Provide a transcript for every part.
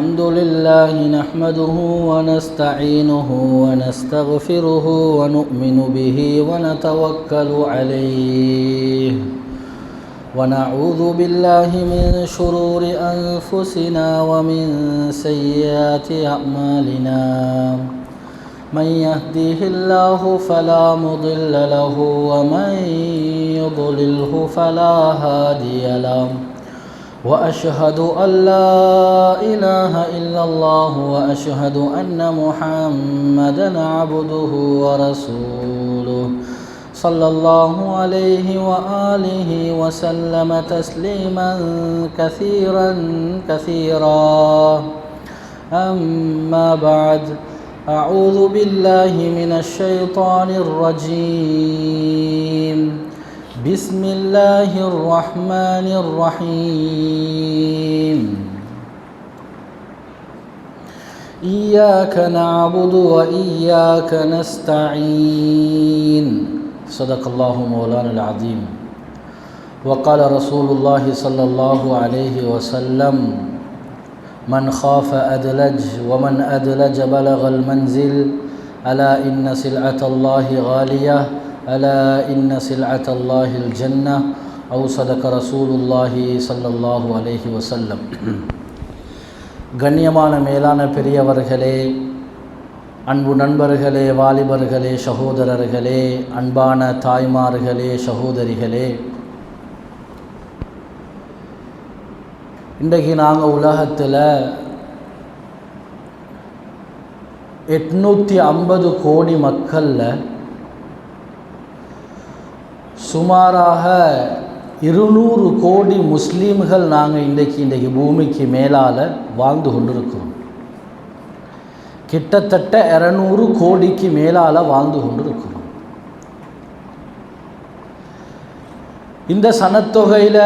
الحمد لله نحمده ونستعينه ونستغفره ونؤمن به ونتوكل عليه ونعوذ بالله من شرور أنفسنا ومن سيئات أعمالنا من يهديه الله فلا مضل له ومن يضلله فلا هادي له وأشهد أن لا إله إلا الله وأشهد أن محمدًا عبده ورسوله صلى الله عليه وآله وسلم تسليمًا كثيرًا أما بعد أعوذ بالله من الشيطان الرجيم بسم الله الرحمن الرحيم إياك نعبد وإياك نستعين صدق الله مولانا العظيم وقال رسول الله صلى الله عليه وسلم من خاف أدلج ومن أدلج بلغ المنزل ألا إن سلعة الله غالية ألا إن سلعة الله الجنة أو صدق رسول الله صلى الله عليه وسلم. கண்ணியமான மேலான பெரியவர்களே, அன்பு நண்பர்களே, வாலிபர்களே, சகோதரர்களே, அன்பான தாய்மார்களே, சகோதரிகளே, இன்றைக்கு நாங்கள் உலகத்தில் 850 கோடி மக்களில் சுமாராக 200 கோடி முஸ்லீம்கள் நாங்கள் இன்றைக்கு பூமிக்கு மேலால் வாழ்ந்து கொண்டிருக்கிறோம். கிட்டத்தட்ட 200 கோடிக்கு மேலால் வாழ்ந்து கொண்டிருக்கிறோம். இந்த சனத்தொகையில்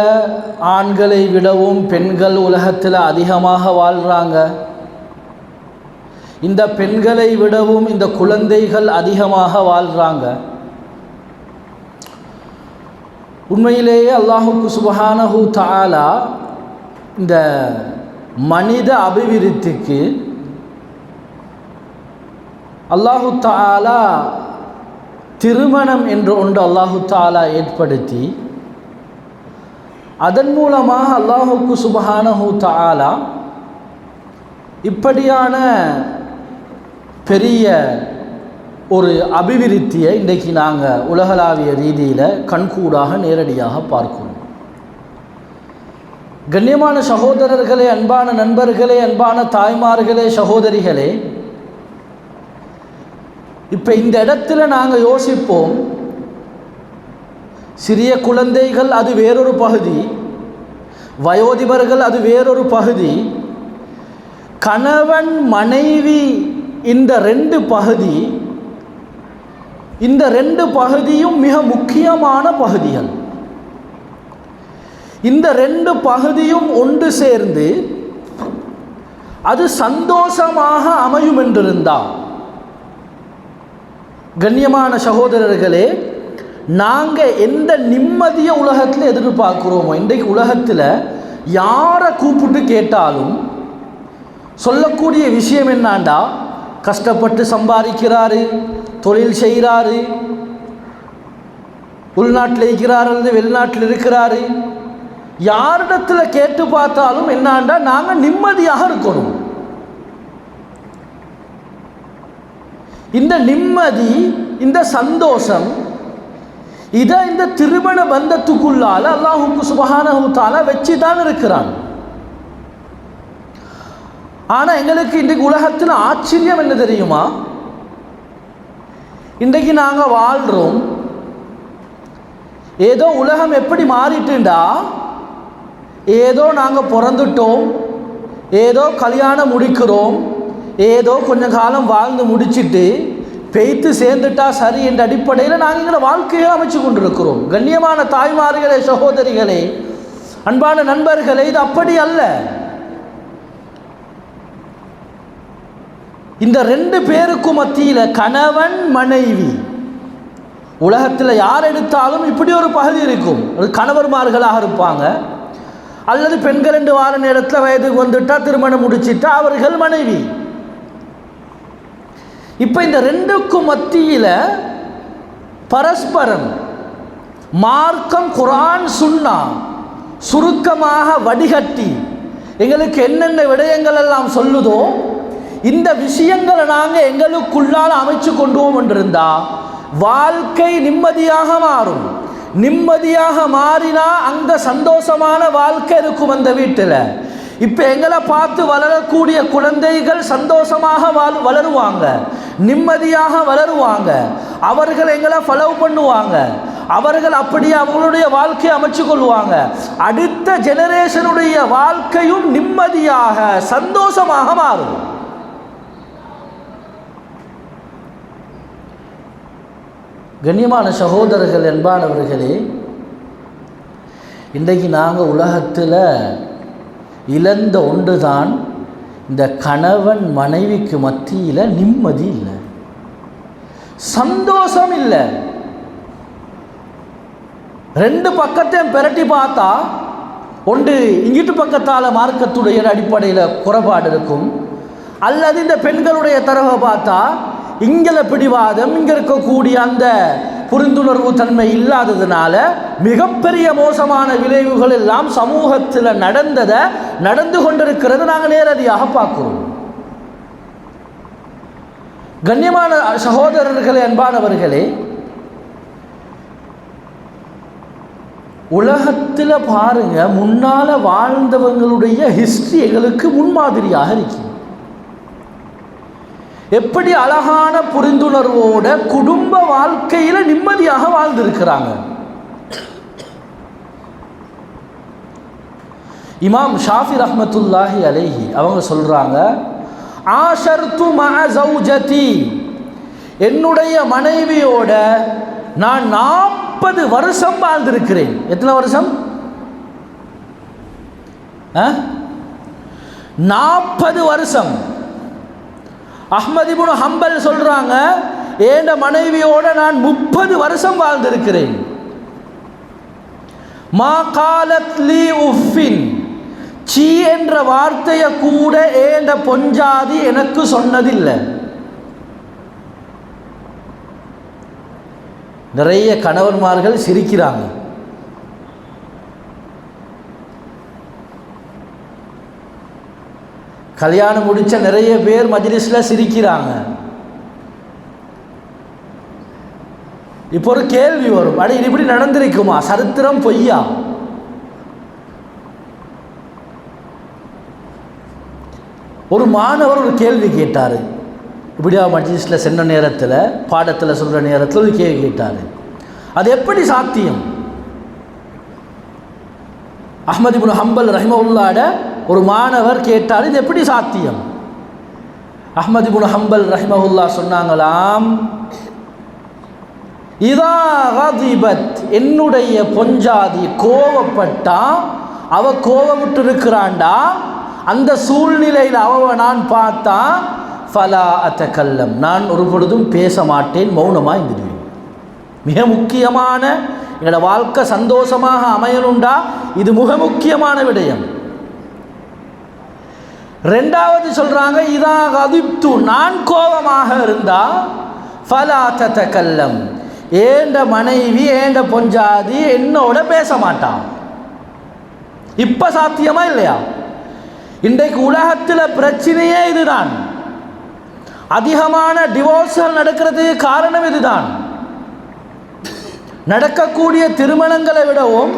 ஆண்களை விடவும் பெண்கள் உலகத்தில் அதிகமாக வாழ்கிறாங்க. இந்த பெண்களை விடவும் இந்த குழந்தைகள் அதிகமாக வாழ்கிறாங்க. உண்மையிலேயே அல்லாஹுக்கு சுப்ஹானஹு தஆலா இந்த மனித அபிவிருத்திக்கு அல்லாஹு தஆலா திருமணம் என்ற ஒன்று அல்லாஹு தஆலா ஏற்படுத்தி அதன் மூலமாக அல்லாஹுக்கு சுப்ஹானஹு தஆலா இப்படியான பெரிய ஒரு அபிவிருத்தியை இன்றைக்கு நாங்கள் உலகளாவிய ரீதியில் கண்கூடாக நேரடியாக பார்க்கிறோம். கண்ணியமான சகோதரர்களே, அன்பான நண்பர்களே, அன்பான தாய்மார்களே, சகோதரிகளே, இப்போ இந்த இடத்துல நாங்கள் யோசிப்போம், சிறிய குழந்தைகள் அது வேறொரு பகுதி, வயோதிபர்கள் அது வேறொரு பகுதி, கணவன் மனைவி இந்த ரெண்டு பகுதி, இந்த ரெண்டு பகுதியும் மிக முக்கியமான பகுதிகள். இந்த ரெண்டு பகுதியும் ஒன்று சேர்ந்து அது சந்தோஷமாக அமையும் என்றிருந்தால், கண்ணியமான சகோதரர்களே, நாங்கள் எந்த நிம்மதியை உலகத்தில் எதிர்பார்க்குறோமோ, இன்றைக்கு உலகத்தில் யாரை கூப்பிட்டு கேட்டாலும் சொல்லக்கூடிய விஷயம் என்னாண்டா, கஷ்டப்பட்டு சம்பாதிக்கிறாரு, தொழில் செய்கிறாரு, உள்நாட்டில் இருக்கிறார் அல்லது வெளிநாட்டில் இருக்கிறாரு, யாரிடத்தில் கேட்டு பார்த்தாலும் என்னாண்டா நாங்கள் நிம்மதியாக இருக்கணும். இந்த நிம்மதி, இந்த சந்தோஷம், இதை இந்த திருமண பந்தத்துக்குள்ளால் அல்லாஹுக்கு சுப்ஹானஹு தஆலா வச்சு தான் இருக்கிறான். ஆனால் எங்களுக்கு இன்றைக்கு உலகத்தில் ஆச்சரியம் என்ன தெரியுமா? இன்றைக்கு நாங்கள் வாழ்கிறோம், ஏதோ உலகம் எப்படி மாறிட்டுண்டா, ஏதோ நாங்கள் பிறந்துட்டோம், ஏதோ கல்யாணம் முடிக்கிறோம், ஏதோ கொஞ்ச காலம் வாழ்ந்து முடிச்சுட்டு பெய்த்து சேர்ந்துட்டா சரி என்ற அடிப்படையில் நாங்கள் எங்களை வாழ்க்கையை அமைச்சு கொண்டிருக்கிறோம். கண்ணியமான தாய்மார்களே, சகோதரிகளே, அன்பான நண்பர்களே, இது அப்படி அல்ல. இந்த ரெண்டு பேருக்கும் மத்தியில் கணவன் மனைவி, உலகத்தில் யார் எடுத்தாலும் இப்படி ஒரு பகுதி இருக்கும். அது கணவர்மார்களாக இருப்பாங்க, அல்லது பெண்கள் என்று வார நேரத்தில் வயதுக்கு வந்துட்டா திருமணம் முடிச்சிட்டா அவர்கள் மனைவி. இப்போ இந்த ரெண்டுக்கும் மத்தியில் பரஸ்பரம் மார்க்கம் குர்ஆன் சுன்னா சுருக்கமாக வடிகட்டி எங்களுக்கு என்னென்ன விடயங்கள் எல்லாம் சொல்லுதோ இந்த விஷயங்களை நாங்கள் எங்களுக்குள்ளால் அமைச்சு கொண்டுவோம் என்றிருந்தா வாழ்க்கை நிம்மதியாக மாறும். நிம்மதியாக மாறினா அங்கே சந்தோஷமான வாழ்க்கை இருக்கும் அந்த வீட்டில். இப்போ எங்களை பார்த்து வளரக்கூடிய குழந்தைகள் சந்தோஷமாக வளருவாங்க, நிம்மதியாக வளருவாங்க, அவர்கள் எங்களை ஃபாலோ பண்ணுவாங்க, அவர்கள் அப்படியே அவங்களுடைய வாழ்க்கையை அமைச்சு கொள்வாங்க. அடுத்த ஜெனரேஷனுடைய வாழ்க்கையும் நிம்மதியாக சந்தோஷமாக மாறும். கண்ணியமான சகோதரர்கள், என்பானவர்களே, இன்றைக்கு நாங்கள் உலகத்தில் இழந்த ஒன்று தான் இந்த கணவன் மனைவிக்கு மத்தியில் நிம்மதி இல்லை, சந்தோஷம் இல்லை. ரெண்டு பக்கத்தையும் பிரட்டி பார்த்தா ஒன்று இங்கிட்டு பக்கத்தால் மார்க்கத்துடைய அடிப்படையில் குறைபாடு இருக்கும், அல்லது இந்த பெண்களுடைய தரவை பார்த்தா இங்கே பிடிவாதம், இங்கே இருக்கக்கூடிய அந்த புரிந்துணர்வு தன்மை இல்லாததுனால மிகப்பெரிய மோசமான விளைவுகள் எல்லாம் சமூகத்தில் நடந்து கொண்டிருக்கிறது நாங்கள் நேரடியாக பார்க்கிறோம். கண்ணியமான சகோதரர்களே, அன்பானவர்களே, உலகத்தில் பாருங்க, முன்னால வாழ்ந்தவங்களுடைய ஹிஸ்டரி எங்களுக்கு முன்மாதிரியாக இருக்கு. எப்படி அழகான புரிந்துணர்வோட குடும்ப வாழ்க்கையில் நிம்மதியாக வாழ்ந்திருக்கிறாங்க. இமாம் ஷாஃபி ரஹ்மத்துல்லாஹி அலைஹி அவங்க சொல்றாங்க, ஆஷர்து மஅ ஜௌஜதி, என்னுடைய மனைவியோட நான் 40 வருஷம் வாழ்ந்திருக்கிறேன். எத்தனை வருஷம்? 40 வருஷம். அஹ்மத் இப்னு ஹம்பல் சொல்றாங்க, ஏண்ட மனைவியோட நான் 30 வருஷம் வாழ்ந்திருக்கிறேன். மா காலத் லீ உஃபின், சீ என்ற வார்த்தையை கூட ஏண்ட பொஞ்சாதி எனக்கு சொன்னதில்லை. நிறைய கணவன்மார்கள் சிரிக்கிறாங்க. கல்யாணம் முடிச்ச நிறைய பேர் மஜ்லிஸில் சிரிக்கிறாங்க. இப்போ ஒரு கேள்வி வரும், அட இது இப்படி நடந்திருக்குமா? சரித்திரம் பொய்யா? ஒரு மாணவர் ஒரு கேள்வி கேட்டார். இப்படியா மஜ்லிஸில் சென்ற நேரத்தில், பாடத்தில் சொல்கிற நேரத்தில் ஒரு கேள்வி கேட்டார். அது எப்படி சாத்தியம்? அஹ்மத் இப்னு ஹம்பல் ரஹிமஹுல்லாஹ் ஒரு மாணவர் கேட்டார், இது எப்படி சாத்தியம்? அஹ்மத் இப்னு ஹம்பல் ரஹிமஹுல்லாஹ் சொன்னாங்களாம், இதா கதிபத், என்னுடைய பொஞ்சாதி கோவப்பட்டா, அவ கோவப்பட்டு இருக்கிறாண்டா, அந்த சூழ்நிலையில் அவ நான் பார்த்தா ஃபலா அத்தகல்லம், நான் ஒரு பொழுதும் பேச மாட்டேன், மௌனமாக இருந்துடுவேன். மிக முக்கியமான, எங்களோட வாழ்க்கை சந்தோஷமாக அமையணுண்டா இது மிக முக்கியமான விடயம். ரெண்டாவது சொல்றாங்க, இதா கதிப்து, நான் கோபமாக இருந்தா ஃபலா ததகல்லம், ஏண்ட மனைவி ஏண்ட பொஞ்சாதி என்னோட பேச மாட்டான். இப்ப சாத்தியமா இல்லையா? இன்றைக்கு உலகத்தில் பிரச்சனையே இதுதான். அதிகமான டிவோர்ஸ்கள் நடக்கிறதுக்கு காரணம் இதுதான். நடக்கக்கூடிய திருமணங்களை விடவும்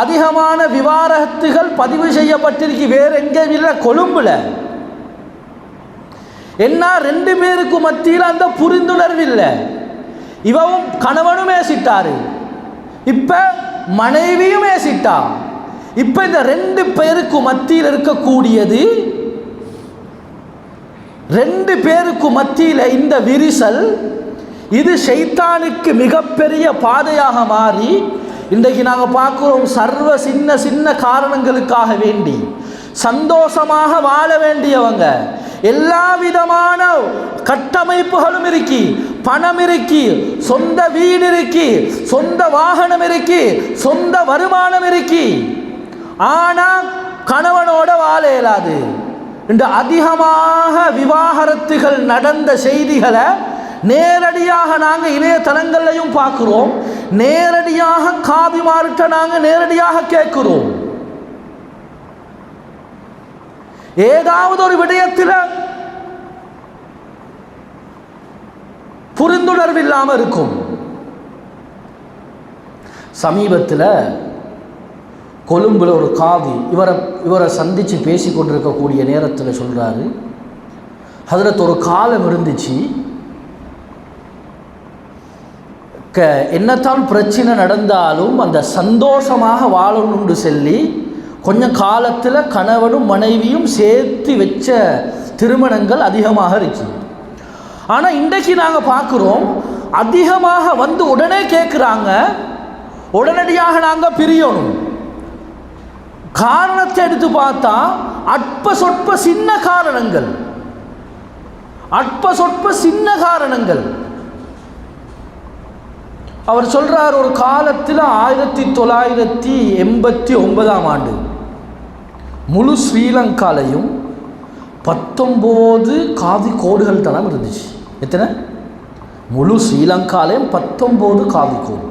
அதிகமான விவாகரத்துகள் பதிவு செய்யப்பட்டிருக்கு. வேறு எங்கேயும் இல்லை, கொழும்புல. என்ன, 2 பேருக்கு மத்தியில் அந்த புரிந்துணர்வு இல்லை. இவவும் கணவனும் ஏசிட்டாரு, இப்ப மனைவியும் ஏசிட்டா. இப்ப இந்த 2 பேருக்கு மத்தியில் இருக்கக்கூடியது, 2 பேருக்கு மத்தியில் இந்த விரிசல், இது ஷைத்தானுக்கு மிகப்பெரிய பாதையாக மாறி இன்றைக்கு நாங்கள் பார்க்கிறோம். சர்வ சின்ன சின்ன காரணங்களுக்காக வேண்டி சந்தோஷமாக வாழ வேண்டியவங்க, எல்லா விதமான கட்டமைப்புகளும் இருக்கி, பணம் இருக்கி, சொந்த வீடு இருக்கி, சொந்த வாகனம் இருக்கி, சொந்த வருமானம் இருக்கி, ஆனால் கணவனோட வாழ இயலாது. இந்த அதிகமாக விவாகரத்துகள் நடந்த செய்திகளை நேரடியாக நாங்கள் இணையதளங்களையும் பார்க்குறோம், நேரடியாக காதிமார்கிட்ட நாங்கள் நேரடியாக கேட்குறோம். ஏதாவது ஒரு விடயத்தில் புரிந்துணர்வு இல்லாமல் இருக்கும். சமீபத்தில் கொழும்புல ஒரு காதி இவரை சந்தித்து பேசி கொண்டிருக்கக்கூடிய நேரத்தில் சொல்கிறாரு, ஹதரத் ஒரு காலம் இருந்துச்சு, என்னத்தான் பிரச்சனை நடந்தாலும் அந்த சந்தோஷமாக வாழணும்னு சொல்லி கொஞ்சம் காலத்தில் கணவனும் மனைவியும் சேர்த்து வச்ச திருமணங்கள் அதிகமாக இருக்கு. ஆனால் இன்றைக்கு நாங்கள் பார்க்குறோம், அதிகமாக வந்து உடனே கேட்குறாங்க, உடனடியாக நாங்கள் பிரியணும். காரணத்தை எடுத்து பார்த்தா அற்ப சொற்ப சின்ன காரணங்கள், அற்ப சொற்ப சின்ன காரணங்கள். அவர் சொல்றார், ஒரு காலத்தில் 1989ஆம் ஆண்டு முழு ஸ்ரீலங்காலையும் 19 காதி கோடுகள் தனம் இருந்துச்சு. எத்தனை? முழு ஸ்ரீலங்காலையும் 19 காதி கோடு.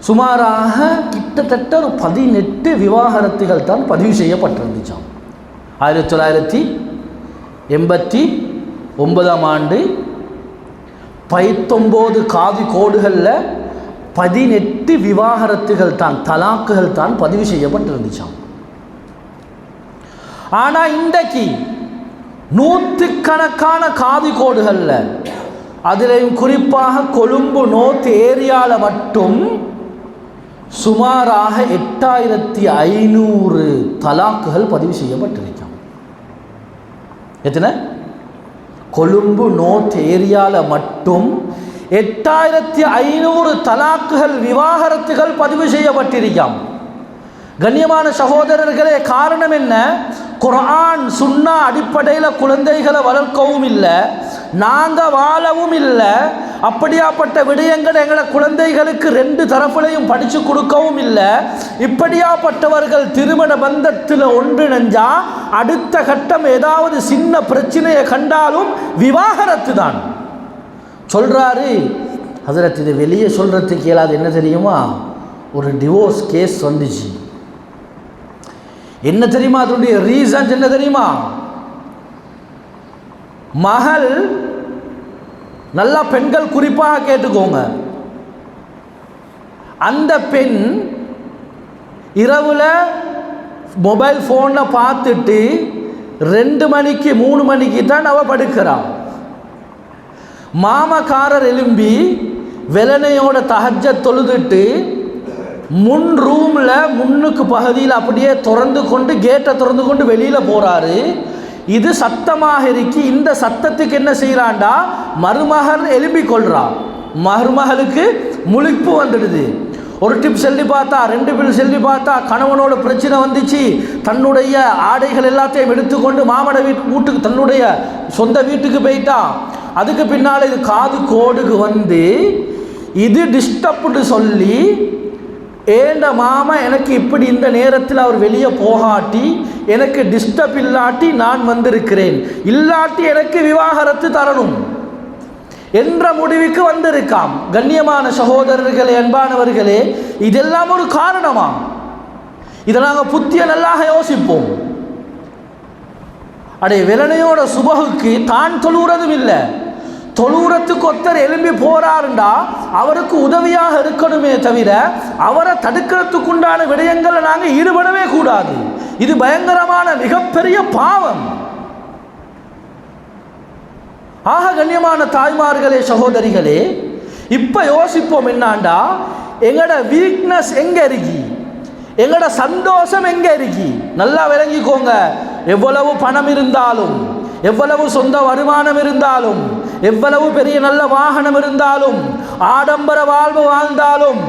சுமாராக கிட்டத்தட்ட ஒரு 18 விவாகரத்துகள் தான் பதிவு செய்யப்பட்டிருந்துச்சாம். 1989ஆம் ஆண்டு 19 காதி கோடுகளில் 18 விவாகரத்துகள் தான், தலாக்குகள் தான் பதிவு செய்யப்பட்டிருந்துச்சாம். ஆனால் இன்றைக்கு நூற்றுக்கணக்கான காதி கோடுகளில், அதிலையும் குறிப்பாக கொழும்பு நோர்த் ஏரியாவில் மட்டும் சுமாராக 8500 தலாக்குகள் பதிவு செய்யப்பட்டிருக்காம். எத்தனை? கொழும்பு நோர்த் ஏரியாவில் மட்டும் 8500 தலாக்குகள், விவாகரத்துகள் பதிவு செய்யப்பட்டிருக்காம். கண்ணியமான சகோதரர்களே, காரணம் என்ன? குர்ஆன் சுன்னா அடிப்படையில் குழந்தைகளை வளர்க்கவும் இல்லை, நாங்கள் வாழவும் இல்லை. அப்படியாப்பட்ட விடயங்கள் எங்களை குழந்தைகளுக்கு 2 தரப்புலையும் படித்து கொடுக்கவும் இல்லை. இப்படியாப்பட்டவர்கள் திருமண பந்தத்தில் ஒன்றிணைஞ்சா அடுத்த கட்டம் ஏதாவது சின்ன பிரச்சனையை கண்டாலும் விவாகரத்து தான் சொல்கிறாரு. ஹஸரத், இதை வெளியே சொல்கிறதுக்கு இயலாது. என்ன தெரியுமா? ஒரு டிவோர்ஸ் கேஸ் வந்துச்சு. என்ன தெரியுமா அதனுடைய ரீசன்? என்ன தெரியுமா? மகள், நல்லா பெண்கள் குறிப்பாக கேட்டுக்கோங்க, அந்த பெண் இரவுல மொபைல் ஃபோனில் பார்த்துட்டு 2 மணிக்கு 3 மணிக்கு தான் அவ படுக்கிறான். மாமக்காரர் எழும்பி வெலனையோட தஹஜ்ஜத் தொழுதுட்டு முன் ரூமில் முன்னுக்கு பகுதியில் அப்படியே திறந்து கொண்டு கேட்டை திறந்து கொண்டு வெளியில் போகிறாரு. இது சத்தமாக இருக்கு. இந்த சத்தத்துக்கு என்ன செய்கிறான்டா, மருமகள் எழும்பிக் கொள்றான். மருமகளுக்கு முழிப்பு வந்துடுது. ஒரு டிப் சொல்லி பார்த்தா, 2 பில் சொல்லி பார்த்தா, கணவனோட பிரச்சனை வந்துச்சு. தன்னுடைய ஆடைகள் எல்லாத்தையும் எடுத்துக்கொண்டு மாமட வீட்டுக்கு, தன்னுடைய சொந்த வீட்டுக்கு போயிட்டான். அதுக்கு பின்னால் இது காது கோடுக்கு வந்து இது டிஸ்டர்ப்னு சொல்லி, ஏண்ட மாமா எனக்கு இப்படி இந்த நேரத்தில் அவர் வெளியே போகாட்டி, எனக்கு டிஸ்டர்ப் இல்லாட்டி நான் வந்திருக்கிறேன், இல்லாட்டி எனக்கு விவாகரத்து தரணும் என்ற முடிவுக்கு வந்திருக்காம். கண்ணியமான சகோதரர்களே, அன்பானவர்களே, இதெல்லாம் ஒரு காரணமா? இதை நாங்கள் புத்திய நல்லாக யோசிப்போம். அடே, வெலனையோட சுபகுக்கு தான் தொழுறதும் இல்லை, தொழுறத்துக்கு ஒருத்தர் எழும்பி போறாருண்டா அவருக்கு உதவியாக இருக்கணுமே தவிர அவரை தடுக்கிறதுக்குண்டான விடயங்களை நாங்கள் ஈடுபடவே கூடாது. இது பயங்கரமான மிகப்பெரிய பாவம். ஆக கண்ணியமான தாய்மார்களே, சகோதரிகளே, இப்போ யோசிப்போம், என்னாண்டா எங்களோட வீக்னஸ் எங்கே இருக்கி, எங்களோட சந்தோஷம் எங்கே இருக்கி? நல்லா விளங்கிக்கோங்க. எவ்வளவு பணம் இருந்தாலும், எவ்வளவு சொந்த வருமானம் இருந்தாலும், எவ்வளவு பெரிய நல்ல வாகனம் இருந்தாலும், ஆடம்பர வாழ்வு வாழ்ந்தாலும்,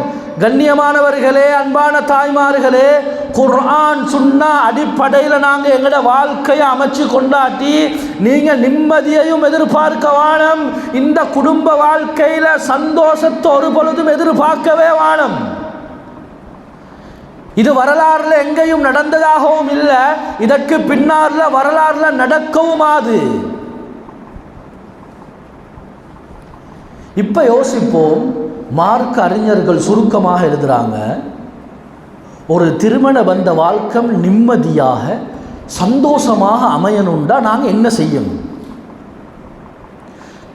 கண்ணியமானவர்களே, அன்பான தாய்மார்களே, குர்ஆன் சுன்னா அடிப்படையில் நாங்கள் எங்களோட வாழ்க்கையை அமைச்சு கொண்டாட்டி நீங்கள் நிம்மதியையும் எதிர்பார்க்க வானம். இந்த குடும்ப வாழ்க்கையில் சந்தோஷத்தை ஒரு பொழுதும் எதிர்பார்க்கவே வானம். இது வரலாறுல எங்கேயும் நடந்ததாகவும் இல்லை, இதற்கு பின்னால வரலாறுல நடக்கவுமாது. இப்ப யோசிப்போம், மார்க்க அறிஞர்கள் சுருக்கமாக எழுதுறாங்க, ஒரு திருமண பந்த வாழ்க்கை நிம்மதியாக சந்தோஷமாக அமையணும்டா நாங்கள் என்ன செய்யணும்?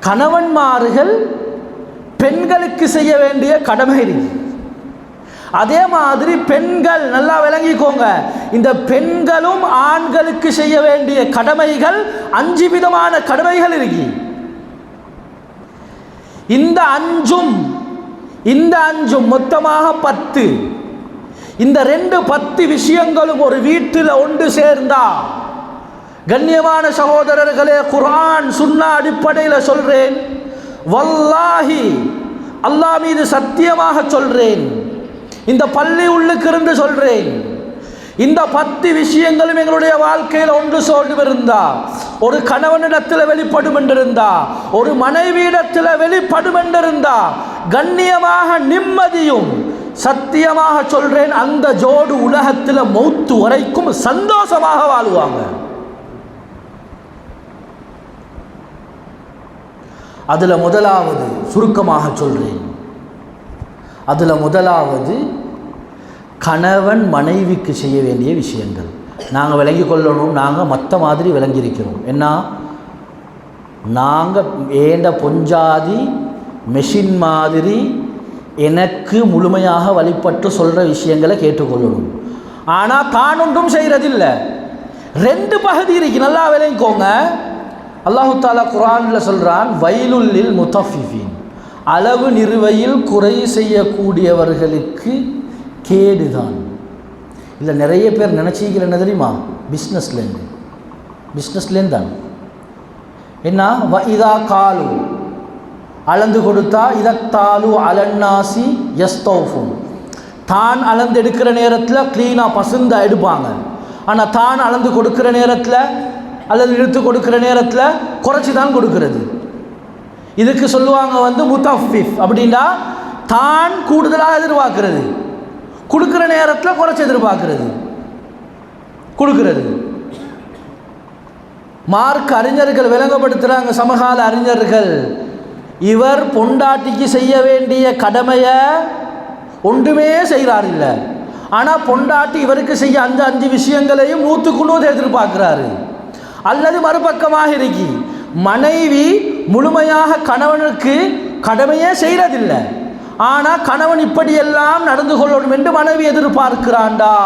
கணவன்மார்கள் பெண்களுக்கு செய்ய வேண்டிய கடமை இருக்கு. அதே மாதிரி பெண்கள் நல்லா விளங்கிக்கோங்க, இந்த பெண்களும் ஆண்களுக்கு செய்ய வேண்டிய கடமைகள் 5 விதமான கடமைகள் இருக்கு. இந்த அஞ்சும் மொத்தமாக 10. இந்த 10 விஷயங்களும் ஒரு வீட்டில் ஒன்று சேர்ந்தா, கண்ணியமான சகோதரர்களே, குர்ஆன் சுன்னா அடிப்படையில் சொல்றேன், வல்லாஹி அல்லாஹ் மீது சத்தியமாக சொல்றேன், இந்த பள்ளி உள்ளுக்கு இருந்து சொல்றேன், இந்த 10 விஷயங்களும் எங்களுடைய வாழ்க்கையில் ஒன்று சேர்ந்திருந்தா, ஒரு கணவனிடத்தில் வெளிப்படும் என்றிருந்தா, ஒரு மனைவியிடத்தில் வெளிப்படும் என்றிருந்தா, கண்ணியமாக நிம்மதியும், சத்தியமாக சொல்றேன், அந்த ஜோடு உலகத்தில் மௌத்து வரைக்கும் சந்தோஷமாக வாழ்வாங்க. அதுல முதலாவது சுருக்கமாக சொல்றேன், அதுல முதலாவது கணவன் மனைவிக்கு செய்ய வேண்டிய விஷயங்கள். நாங்கள் விளங்கி கொள்ளணும், நாங்கள் மற்ற மாதிரி விளங்கியிருக்கிறோம். என்ன, நாங்கள் ஏண்ட பொஞ்சாதி மெஷின் மாதிரி எனக்கு முழுமையாக வழிபட்டு சொல்கிற விஷயங்களை கேட்டுக்கொள்ளணும். ஆனால் தான் ஒன்றும் செய்கிறதில்லை. 2 பகுதி இருக்கு, நல்லா விளங்கிக்கோங்க. அல்லாஹு தாலா குர்ஆனில் சொல்கிறான், வயலுல்லில் முத்தஃபிஃபீன், அளவு நிறுவையில் குறை செய்யக்கூடியவர்களுக்கு கேடுதான். இல்லை, நிறைய பேர் நினச்சிக்கிற என்ன தெரியுமா, பிஸ்னஸ்லேருந்து தான். என்ன, இதா காலு அளந்து கொடுத்தா, இதத்தாலு அலன்னாசி யஸ்தௌஃபுன், தான் அளந்து எடுக்கிற நேரத்தில் க்ளீனாக பசுந்தாக எடுப்பாங்க. ஆனால் தான் அளந்து கொடுக்குற நேரத்தில் அல்லது இழுத்து கொடுக்குற நேரத்தில் குறைச்சி தான் கொடுக்கிறது. இதுக்கு சொல்லுவாங்க முத்தஃபிஃப். அப்படின்னா தான் கூடுதலாக எதிர்பார்க்கிறது, கொடுக்குற நேரத்தில் குறைச்சி எதிர்பார்க்கிறது கொடுக்கிறது. மார்க் அறிஞர்கள் விளங்கப்படுத்துகிறாங்க, சமகால அறிஞர்கள், இவர் பொண்டாட்டிக்கு செய்ய வேண்டிய கடமையை ஒன்றுமே செய்கிறார் இல்லை, ஆனால் பொண்டாட்டி இவருக்கு செய்ய 5 விஷயங்களையும் 100க்கு 100 எதிர்பார்க்கிறாரு. அல்லது மறுபக்கமாக இருக்கி, மனைவி முழுமையாக கணவனுக்கு கடமையே செய்கிறதில்லை, ஆனால் கணவன் இப்படியெல்லாம் நடந்து கொள்ளணும் என்று மனைவி எதிர்பார்க்கிறாண்டா,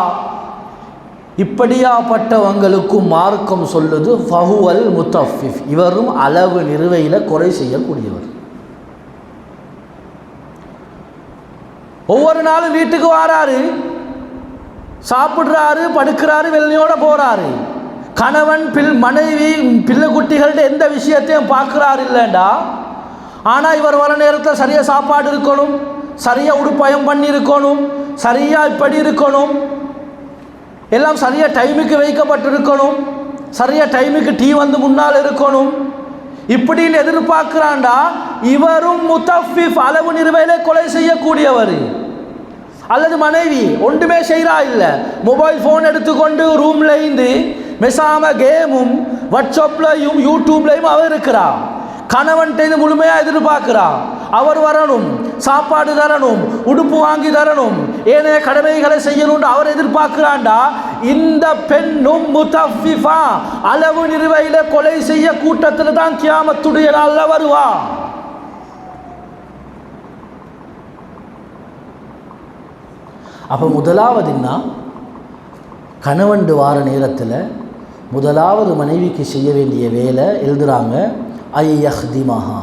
இப்படியாப்பட்டவங்களுக்கும் மார்க்கம் சொல்லுது ஃபஹுவல் முத்தஃபிஃப், இவரும் அளவு நிறுவையில் குறை செய்யக்கூடியவர். ஒவ்வொரு நாளும் வீட்டுக்கு வாராரு, சாப்பிட்றாரு, படுக்கிறாரு, வெள்ளையோட போறாரு. கணவன் மனைவி பிள்ளை குட்டிகள்ட்ட எந்த விஷயத்தையும் பார்க்குறாரு இல்லைண்டா, ஆனால் இவர் வர நேரத்தில் சரியாக சாப்பாடு இருக்கணும், சரியாக உடுப்பயம் பண்ணி இருக்கணும், சரியாக இப்படி இருக்கணும், எல்லாம் சரியாக டைமுக்கு வைக்கப்பட்டிருக்கணும், சரியாக டைமுக்கு டீ வந்து முன்னால் இருக்கணும், இப்படின்னு எதிர்பார்க்கிறாண்டா, இவரும் முத்தஃபிஃப், அளவு நிறுவையிலே கொலை செய்யக்கூடியவர். அல்லது மனைவி ஒன்றுமே செய்கிறா இல்லை, மொபைல் ஃபோன் எடுத்துக்கொண்டு ரூம்ல இருந்து மெசாம கேமும் வாட்ஸ்அப்லையும் யூடியூப்லையும் அவர் இருக்கிறா. கணவன்கிட்ட முழுமையாக எதிர்பார்க்கிறா, அவர் வரணும், சாப்பாடு தரணும், உடுப்பு வாங்கி தரணும், ஏனைய கடமைகளை செய்யணும்னு அவர் எதிர்பார்க்கிறாண்டா, இந்த பெண்ணும் முத்தஃபிஃபா, அளவு நிறுவையில கொலை செய்ய கூட்டத்தில் தான் கியாமத்துடைய நாளில் வருவா. அப்போ முதலாவதுன்னா, கணவன் வார நேரத்தில் முதலாவது மனைவிக்கு செய்ய வேண்டிய வேலை எழுதுகிறாங்க, ஐயஹ்திமஹா,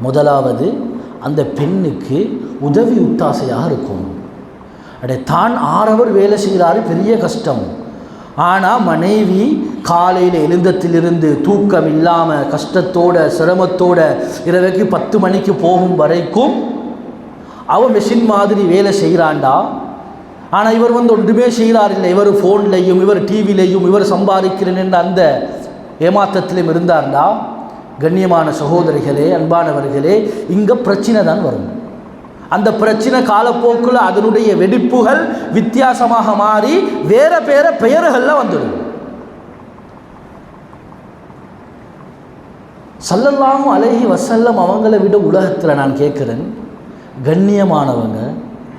முதலாவது அந்த பெண்ணுக்கு உதவி உத்தாசையாக இருக்கும். தான் ஆறவர் வேலை செய்கிறாரு, பெரிய கஷ்டம். ஆனால் மனைவி காலையில் எழுந்தத்திலிருந்து தூக்கம் இல்லாமல் கஷ்டத்தோட சிரமத்தோட இரவுக்கு 10 மணிக்கு போகும் வரைக்கும் அவன் மெஷின் மாதிரி வேலை செய்கிறான்டா. ஆனால் இவர் ஒன்றுமே செய்கிறார் இல்லை, இவர் ஃபோன்லையும் இவர் டிவிலையும் இவர் சம்பாதிக்கிறேன் அந்த ஏமாற்றத்திலும் இருந்தார்டா. கண்ணியமான சகோதரிகளே, அன்பானவர்களே, இங்கே பிரச்சனை தான் வரும். அந்த பிரச்சனை காலப்போக்கில் அதனுடைய வெடிப்புகள் வித்தியாசமாக மாறி வேற பெயர்கள்ல வந்துடும். ஸல்லல்லாஹு அலைஹி வஸல்லம் அவங்களை விட உலகத்தில் நான் கேட்குறேன், கண்ணியமானவங்க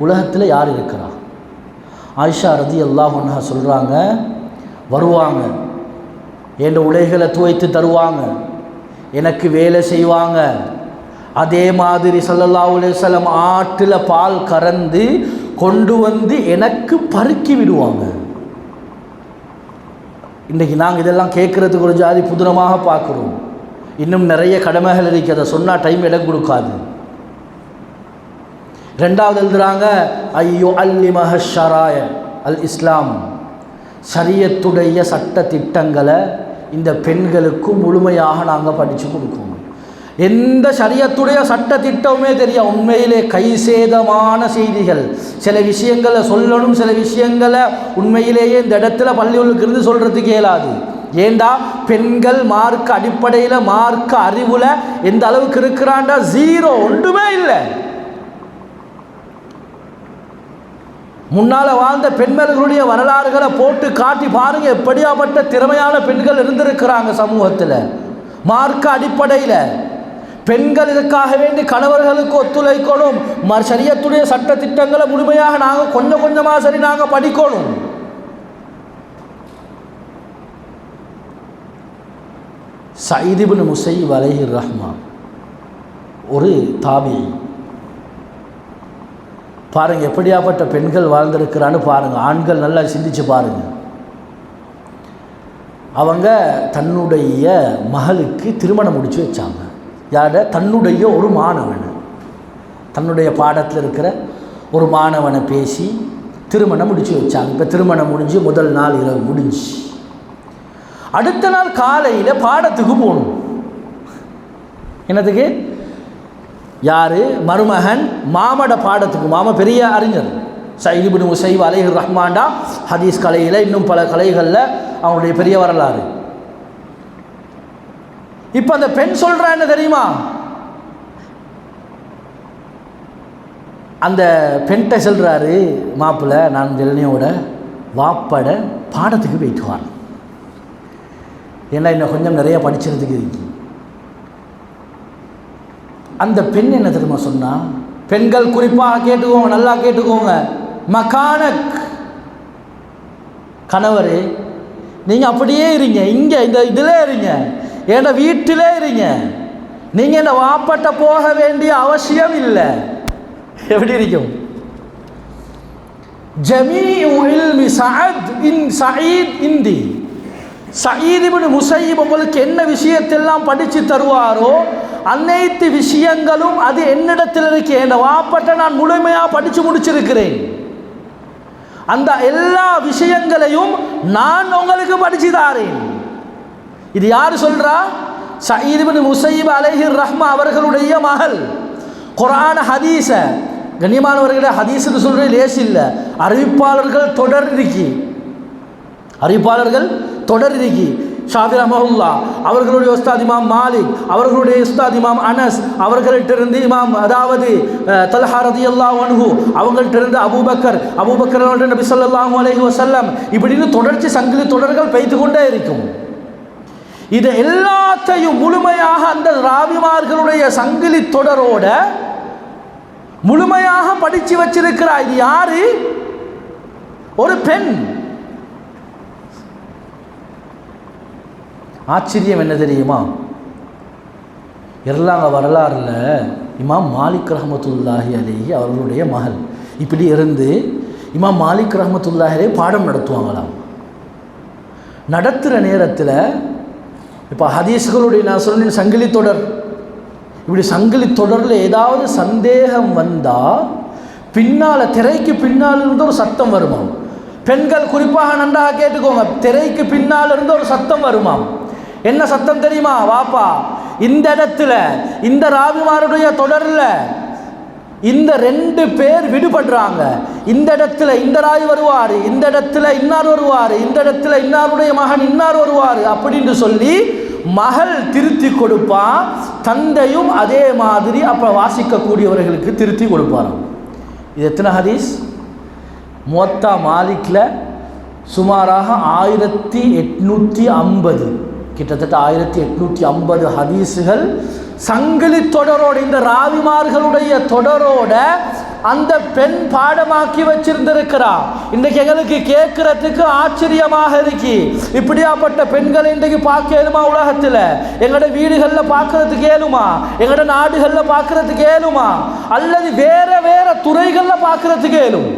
உலகத்தில் யார் இருக்கிறா? ஆயிஷா ரலியல்லாஹு அன்ஹா சொல்கிறாங்க, வருவாங்க, என் உடைகளை துவைத்து தருவாங்க, எனக்கு வேலை செய்வாங்க, அதே மாதிரி ஸல்லல்லாஹு அலைஹி வஸல்லம் ஆற்றில் பால் கறந்து கொண்டு வந்து எனக்கு பருக்கி விடுவாங்க. இன்றைக்கி நாங்கள் இதெல்லாம் கேட்குறதுக்கு ஒரு ஜாதி புதுனமாக பார்க்குறோம். இன்னும் நிறைய கடமைகள் இருக்குது, அதை சொன்னால் டைம் இடம் கொடுக்காது. ரெண்டாவது எழுதுகிறாங்க, ஐயோ அல்லிமஹ ஷராய அல் இஸ்லாம், ஷரியத்துடைய சட்ட திட்டங்களை இந்த பெண்களுக்கு முழுமையாக நாங்கள் படித்து கொடுக்கணும். எந்த ஷரியத்துடைய சட்ட திட்டமுமே தெரியும். உண்மையிலே கை சேதமான செய்திகள், சில விஷயங்களை சொல்லணும், சில விஷயங்களை உண்மையிலேயே இந்த இடத்துல பள்ளிகளுக்கு இருந்து சொல்கிறதுக்கு இயலாது. ஏண்டா பெண்கள் மார்க்க அடிப்படையில் மார்க்க அறிவில் எந்த அளவுக்கு இருக்கிறாண்டா, ஜீரோ, ஒன்றுமே இல்லை. முன்னால் வாழ்ந்த பெண்களுடைய வரலாறுகளை போட்டு காட்டி பாருங்க, எப்படியாப்பட்ட திறமையான பெண்கள் இருந்திருக்கிறாங்க சமூகத்தில். மார்க்க அடிப்படையில் பெண்கள் இதற்காக வேண்டி கணவர்களுக்கு ஒத்துழைக்கணும், ஷரியத்துடைய சட்ட திட்டங்களை முழுமையாக நாங்கள் கொஞ்சம் கொஞ்சமாக சரி நாங்கள் படிக்கணும். சயீத் இப்னு முஸையிப் அலைஹி ரஹ்மா ஒரு தாபிஈ, பாருங்கள் எப்படியாப்பட்ட பெண்கள் வாழ்ந்திருக்கிறான்னு பாருங்கள். ஆண்கள் நல்லா சிந்திச்சு பாருங்கள். அவங்க தன்னுடைய மகளுக்கு திருமணம் முடித்து வச்சாங்க. யார? தன்னுடைய ஒரு மாணவனை, தன்னுடைய பாடத்தில் இருக்கிற ஒரு மாணவனை பேசி திருமணம் முடித்து வச்சாங்க. இப்போ திருமணம் முடிஞ்சு முதல் நாள் இரவு முடிஞ்சு, அடுத்த நாள் காலையில் பாடத்துக்கு போகணும். என்னதுக்கு? யார்? மருமகன் மாமட பாடத்துக்கு. மாமா பெரிய அறிஞர் சயீத் இப்னு முஸையிப் அலைஹி ரஹ்மான்டா ஹதீஸ் கலையில் இன்னும் பல கலைகளில் அவனுடைய பெரிய வரலாறு. இப்போ அந்த பெண் சொல்கிறா என்ன தெரியுமா? அந்த பெண்கிட்ட சொல்கிறாரு மாப்பிள்ளை, நான் ஜெலனியோட வாப்பட பாடத்துக்கு போயிட்டு வான், ஏன்னா இன்னும் கொஞ்சம் நிறைய படிச்சிருந்துக்கு இருக்கு. அந்த பெண் என்ன தெரியுமா சொன்னா? பெண்கள் குறிப்பாக கேட்டுக்கோங்க, நல்லா கேட்டுக்கோங்க, மகானக், கணவரே நீங்கள் அப்படியே இருங்க, இங்கே இந்த இதில் இருங்க, ஏன்னா வீட்டிலே இருங்க, நீங்கள் என்ன வாப்பட்ட போக வேண்டிய அவசியம் இல்லை. எப்படி இருக்கும்? ஜமீஉ இல்மி சயீத் இந்தி, சயீத் இப்னு முஸையிப் உங்களுக்கு என்ன விஷயத்தெல்லாம் படித்து தருவாரோ அனைத்து விஷயங்களும் அது என்னிடத்தில் இருக்கு. என் வாப்பட்ட நான் முழுமையாக படித்து முடிச்சிருக்கிறேன். அந்த எல்லா விஷயங்களையும் நான் உங்களுக்கு படித்து தாரேன். இது யார் சொல்றா? சயீத் இப்னு முஸையிப் அலைஹி ரஹ்மா அவர்களுடைய மகள். குர்ஆன் ஹதீஸ கண்ணியமானவர்களே, ஹதீஸ்னு சொல்றது லேஸ் இல்லை. அறிவிப்பாளர்கள் தொடர் இருக்கி, அறிவிப்பாளர்கள் தொடர் இருக்கி. ஷாஃபி ரஹ்மத்துல்லாஹ் அவர்களுடைய உஸ்தாத் இமாம் மாலிக், அவர்களுடைய உஸ்தாத் இமாம் அனஸ், அவர்களிட்டிருந்து இமாம் அதாவது தல்ஹா ரலியல்லாஹு அன்ஹு, அவங்கள்ட்டிருந்து அபூபக்கர் அவர்கள் நபி ஸல்லல்லாஹு அலைஹி வஸல்லம், இப்படின்னு தொடர்ச்சி சங்கிலி தொடர்கள் பெய்து கொண்டே இருக்கும். இது எல்லாத்தையும் முழுமையாக அந்த ராவிமார்களுடைய சங்கிலி தொடரோட முழுமையாக படித்து வச்சிருக்கிறார். இது யாரு? ஒரு பெண். ஆச்சரியம் என்ன தெரியுமா? எல்லாங்க வரலாறுல இமாம் மாலிக் ரஹ்மத்துல்லாஹி அலைஹி அவர்களுடைய மகள் இப்படி இருந்து இமாம் மாலிக் ரஹ்மத்துல்லாஹி அலைஹி பாடம் நடத்துவாங்களாம். நடத்துகிற நேரத்தில் இப்போ ஹதீஸ்களுடைய நான் சொன்னேன் சங்கிலி தொடர், இப்படி சங்கிலி தொடரில் ஏதாவது சந்தேகம் வந்தால் பின்னால் திரைக்கு பின்னால் இருந்து ஒரு சத்தம் வருமாம். பெண்கள் குறிப்பாக நன்றாக கேட்டுக்கோங்க, திரைக்கு பின்னால் இருந்து ஒரு சத்தம் வருமாம். என்ன சத்தம் தெரியுமா? வாப்பா, இந்த இடத்துல இந்த ராவிமாருடைய தொடரில் இந்த 2 பேர் விடுபடுறாங்க, இந்த இடத்துல இந்த ராய் வருவார், இந்த இடத்துல இன்னார் வருவார், இந்த இடத்துல இன்னாருடைய மகன் இன்னார் வருவார் அப்படின்னு சொல்லி மகள் திருத்தி கொடுப்பா, தந்தையும் அதே மாதிரி அப்போ வாசிக்கக்கூடியவர்களுக்கு திருத்தி கொடுப்பாராம். இது எத்தனை ஹதீஸ்? முவத்தா மாலிக்கில் சுமாராக 1850, கிட்டத்தட்ட 1850 ஹதீஸுகள் சங்கிலி தொடரோடு, இந்த ராவிமார்களுடைய தொடரோட அந்த பெண் பாடமாக்கி வச்சிருந்திருக்கிறா. இன்றைக்கு எங்களுக்கு கேட்கறதுக்கு ஆச்சரியமாக இருக்கு. இப்படியாப்பட்ட பெண்களை இன்றைக்கு பார்க்க ஏழுமா? உலகத்தில் எங்களோட வீடுகளில் பார்க்கறதுக்கு ஏழுமா? எங்களோட நாடுகளில் பார்க்கறதுக்கு ஏழுமா? அல்லது வேற வேற துறைகளில் பார்க்கறதுக்கு ஏழும்?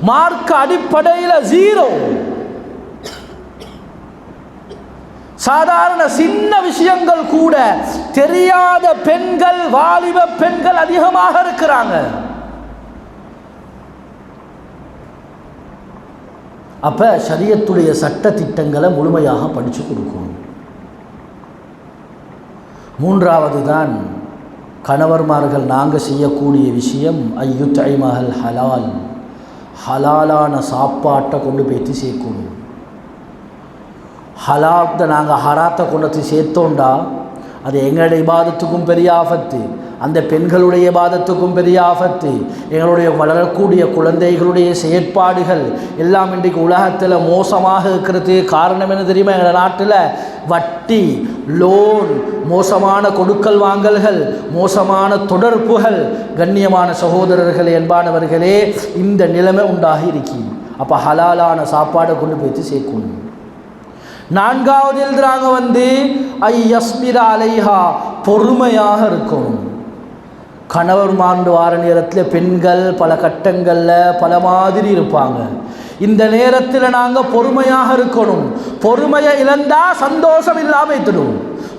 மார்க்க அடிப்படையில் ஜீரோ. சாதாரண சின்ன விஷயங்கள் கூட தெரியாத பெண்கள், வாலிப பெண்கள் அதிகமாக இருக்கிறாங்க. அப்ப ஷரியத்துடைய சட்ட திட்டங்களை முழுமையாக படிச்சு கொடுக்கணும். மூன்றாவது தான் கணவர்மார்கள் நாங்கள் செய்யக்கூடிய விஷயம், ஐயுத்ஐமஹல் ஹலால், ஹலாலான சாப்பாட்டை கொண்டு போய்த்து சேர்க்கணும். ஹலாத்தை நாங்கள் ஹராத்தை கொண்டு சேர்த்தோண்டா அது எங்களுடைய இபாதத்துக்கும் பெரிய ஆபத்து, அந்த பெண்களுடைய இபாதத்துக்கும் பெரிய ஆபத்து. எங்களுடைய வளரக்கூடிய குழந்தைகளுடைய செயற்பாடுகள் எல்லாம் இன்றைக்கு உலகத்தில் மோசமாக இருக்கிறது. காரணம் என்ன தெரியுமா? எங்கள் நாட்டில் வட்டி, லோன், மோசமான கொடுக்கல் வாங்கல்கள், மோசமான தொடர்புகள். கண்ணியமான சகோதரர்களே, அன்பானவர்களே, இந்த நிலைமை உண்டாகி இருக்கு. அப்போ ஹலாலான சாப்பாடை கொண்டு போய்த்து சேர்க்கணும். நான்காவது எழுதுறாங்க ஐயஸ்பிர அலைஹா, பொறுமையாக இருக்கணும். கணவர் மாண்டு வார நேரத்தில் பெண்கள் பல கட்டங்களில் பல மாதிரி இருப்பாங்க. இந்த நேரத்தில் நாங்கள் பொறுமையாக இருக்கணும். பொறுமையை இழந்தால் சந்தோஷம் இல்லாமல் வைத்துடும்.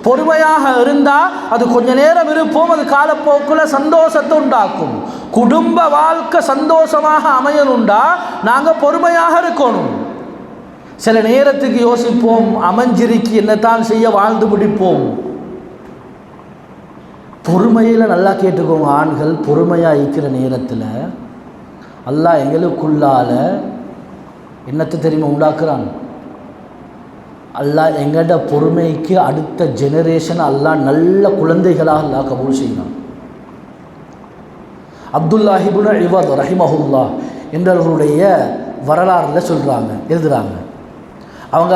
பொறுமையாக இருந்தால் அது கொஞ்ச நேரம் இருப்போம், அது காலப்போக்கில் சந்தோஷத்தை உண்டாக்கும். குடும்ப வாழ்க்கை சந்தோஷமாக அமையணுண்டா நாங்கள் பொறுமையாக இருக்கணும். சில நேரத்துக்கு யோசிப்போம், அமைஞ்சிருக்கி என்னத்தான் செய்ய, வாழ்ந்து முடிப்போம். பொறுமையில் நல்லா கேட்டுக்கோங்க, ஆண்கள் பொறுமையாக இருக்கிற நேரத்தில் அல்லாஹ் எங்களுக்குள்ளால் என்னத்தை தெரியுமா உண்டாக்குறான்? அல்லாஹ் எங்கள்ட பொறுமைக்கு அடுத்த ஜெனரேஷன் அல்லாஹ் நல்ல குழந்தைகளாக அல்லாஹ் கபூல் செய்யலாம். அப்துல்லாஹ் இப்னு இவாத் ரஹிமஹுல்லா என்றவர்களுடைய வரலாறுல சொல்கிறாங்க, எழுதுகிறாங்க. அவங்க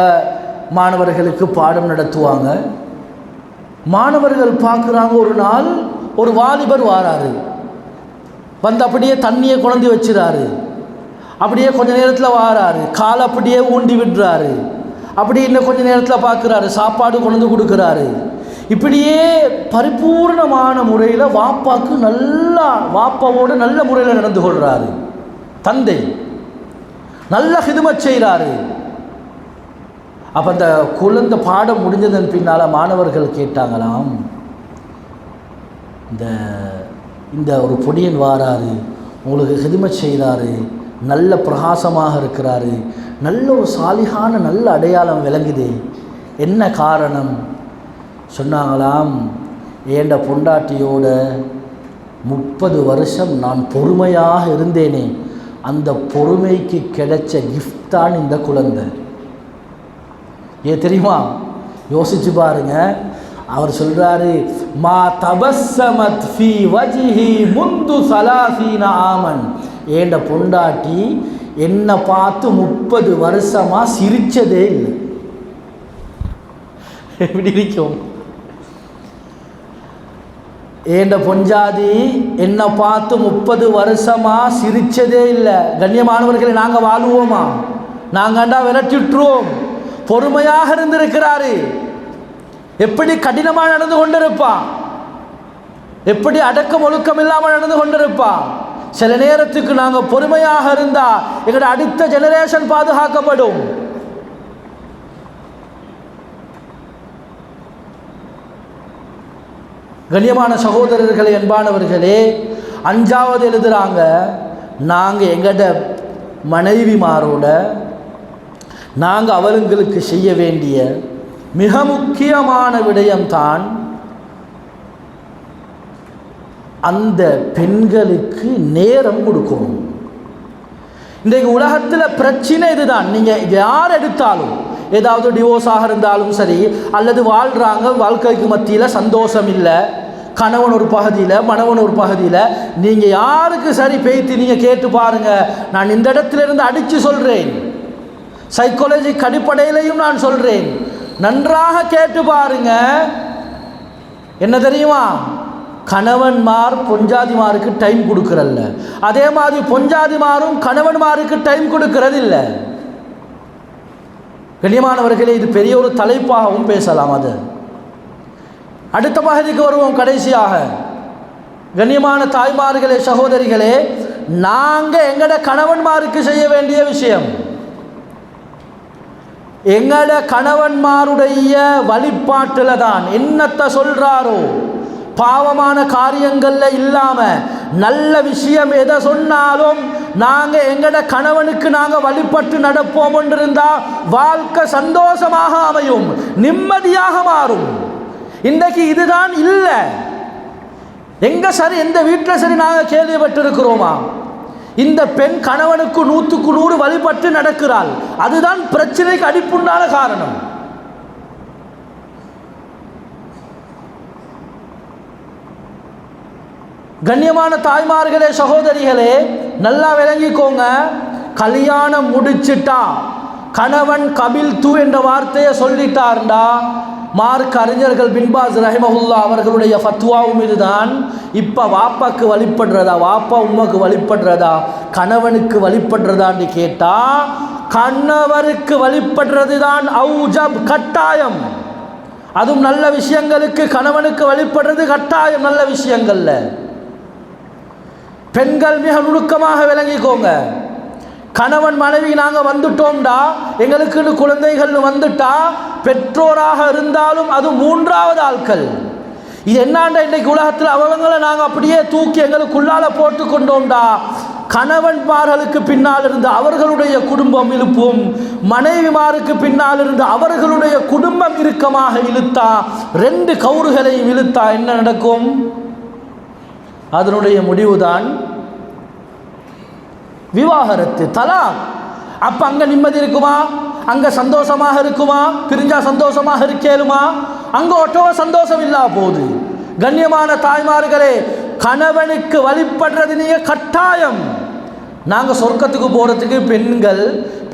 மாணவர்களுக்கு பாடம் நடத்துவாங்க. மாணவர்கள் பார்க்குறாங்க, ஒரு நாள் ஒரு வாலிபர் வாராரு, வந்து அப்படியே தண்ணியை குழந்தி வச்சுறாரு. அப்படியே கொஞ்ச நேரத்தில் வாராரு, காலை அப்படியே ஊண்டி விடுறாரு. அப்படி இன்னும் கொஞ்ச நேரத்தில் பார்க்குறாரு, சாப்பாடு கொண்டு கொடுக்குறாரு. இப்படியே பரிபூர்ணமான முறையில் வாப்பாவுக்கு நல்லா, வாப்பாவோடு நல்ல முறையில் நடந்து கொள்கிறாரு. தந்தை நல்ல ஹிதுமத் செய்கிறாரு. அப்போ அந்த குழந்தை பாடம் முடிஞ்சதன் பின்னால் மாணவர்கள் கேட்டாங்களாம், இந்த ஒரு பொடியன் வாராரு, உங்களுக்கு ஹிதுமத் செய்கிறாரு, நல்ல பிரகாசமாக இருக்கிறாரு, நல்ல ஒரு சாலிகான நல்ல அடையாளம் விளங்குது, என்ன காரணம்? சொன்னாங்களாம், ஏண்ட பொண்டாட்டியோட 30 வருஷம் நான் பொறுமையாக இருந்தேனே, அந்த பொறுமைக்கு கிடைச்ச கிஃப்ட் தான் இந்த குழந்தை. ஏன் தெரியுமா? யோசிச்சு பாருங்க. அவர் சொல்றாரு, மா தபஸ்ஸமத் ஃபீ வஜ்ஹி முந்து 30 ஆமன். ஏண்ட பொண்டாட்டி என்னை பார்த்து 30 வருஷமா சிரிச்சதே இல்லை. எப்படி இருக்கும்? ஏண்ட பொஞ்சாதி என்னை பார்த்து 30 வருஷமா சிரிச்சதே இல்லை. கண்ணியமானவர்களை, நாங்கள் வாழுவோமா? நாங்கண்டா விரட்டிட்டுருவோம். பொறுமையாக இருந்திருக்கிறாரு. எப்படி கடினமாக நடந்து கொண்டிருப்பான், எப்படி அடக்கம் ஒழுக்கம் இல்லாமல் நடந்து கொண்டிருப்பான். சில நேரத்துக்கு நாங்கள் பொறுமையாக இருந்தால் எங்களோட அடுத்த ஜெனரேஷன் பாதுகாக்கப்படும். கண்ணியமான சகோதரர்களே, அன்பானவர்களே, 5வது எழுதுறாங்க, நாங்கள் எங்கள்ட மனைவிமாரோட நாங்கள் அவர்களுக்கு செய்ய வேண்டிய மிக முக்கியமான விடயம்தான் அந்த பெண்களுக்கு நேரம் கொடுக்கணும். இன்றைக்கு உலகத்தில் பிரச்சனை இதுதான். நீங்கள் யார் எடுத்தாலும் ஏதாவது டிவோர்ஸாக இருந்தாலும் சரி, அல்லது வாழ்கிறாங்க, வாழ்க்கைக்கு மத்தியில் சந்தோஷம் இல்லை, கணவன் ஒரு பகுதியில் மணவன் ஒரு பகுதியில், நீங்கள் யாருக்கு சரி பேய்த்து நீங்கள் கேட்டு பாருங்கள். நான் இந்த இடத்துல இருந்து அடித்து சொல்கிறேன், சைக்காலஜி அடிப்படையிலையும் நான் சொல்கிறேன், நன்றாக கேட்டு பாருங்க. என்ன தெரியுமா, கணவன்மார் பொஞ்சாதிமாருக்கு டைம் கொடுக்கறல்ல, அதே மாதிரி பொஞ்சாதிமாரும் கணவன்மாருக்கு டைம் கொடுக்கறது இல்லை. கண்ணியமானவர்களே, இது பெரிய ஒரு தலைப்பாகவும் பேசலாம். அது அடுத்த பகுதிக்கு வருவோம். கடைசியாக கண்ணியமான தாய்மார்களே, சகோதரிகளே, நாங்கள் எங்கட கணவன்மாருக்கு செய்ய வேண்டிய விஷயம், எங்கட கணவன்மாருடைய வழிபாட்டில் தான் என்னத்தை சொல்றாரோ, பாவமான காரியங்களில் இல்லாமல் நல்ல விஷயம் எதை சொன்னாலும் நாங்கள் எங்கட கணவனுக்கு நாங்கள் வழிபட்டு நடப்போம் என்றிருந்தால் வாழ்க்கை சந்தோஷமாக அமையும், நிம்மதியாக மாறும். இன்றைக்கு இதுதான் இல்லை. எங்க சரி, எந்த வீட்டில் சரி நாங்கள் கேள்விப்பட்டிருக்கிறோமா, இந்த பெண் கணவனுக்கு 100க்கு 100 வழிபட்டு நடக்கிறாள். அதுதான் பிரச்சனைக்கு அடிப்புண்டான காரணம். கண்ணியமான தாய்மார்களே, சகோதரிகளே, நல்லா விளங்கிக்கோங்க. கல்யாணம் முடிச்சிட்டா கணவன் கபில் தூ என்ற வார்த்தையை சொல்லிட்டார்டா, மார்க் அறிஞர்கள் பின்பாஸ் ரஹிமஹுல்லா அவர்களுடைய ஃபத்வாவும் இதுதான். இப்போ வாப்பாக்கு வழிபடுறதா, வாப்பா உம்மாக்கு வழிபடுறதா, கணவனுக்கு வழிபடுறதான்னு கேட்டால் கணவருக்கு வழிபடுறது தான் அவுஜப், கட்டாயம். அதுவும் நல்ல விஷயங்களுக்கு கணவனுக்கு வழிபடுறது கட்டாயம். நல்ல விஷயங்கள்ல பெண்கள் மிக நுணுக்கமாக விளங்கிக்கோங்க. கணவன் மனைவி நாங்கள் வந்துட்டோம்டா, எங்களுக்குன்னு குழந்தைகள் வந்துட்டா, பெற்றோராக இருந்தாலும் அது 3வது ஆட்கள். இது என்னாண்டா, இன்றைக்கு உலகத்தில் அவங்களை நாங்கள் அப்படியே தூக்கி எங்களுக்குள்ளால போட்டு கொண்டோம்டா, கணவன்மார்களுக்கு பின்னால் இருந்து அவர்களுடைய குடும்பம் இழுப்பும், மனைவிமாருக்கு பின்னால் இருந்து அவர்களுடைய குடும்பம் இறுக்கமாக இழுத்தா, 2 கவுறுகளையும் இழுத்தா என்ன நடக்கும்? அதனுடைய முடிவுதான் விவாகரத்து, தலாக். அப்ப அங்க நிம்மதி இருக்குமா? அங்க சந்தோஷமாக இருக்குமா? பிரிஞ்சா சந்தோஷமாக இருக்கேலுமா? அங்க ஒட்டவ சந்தோஷம் இல்லா போகுது. கண்ணியமான தாய்மார்களே, கணவனுக்கு வழிபடுறது நீங்க கட்டாயம். நாங்கள் சொர்க்கத்துக்கு போகிறதுக்கு பெண்கள்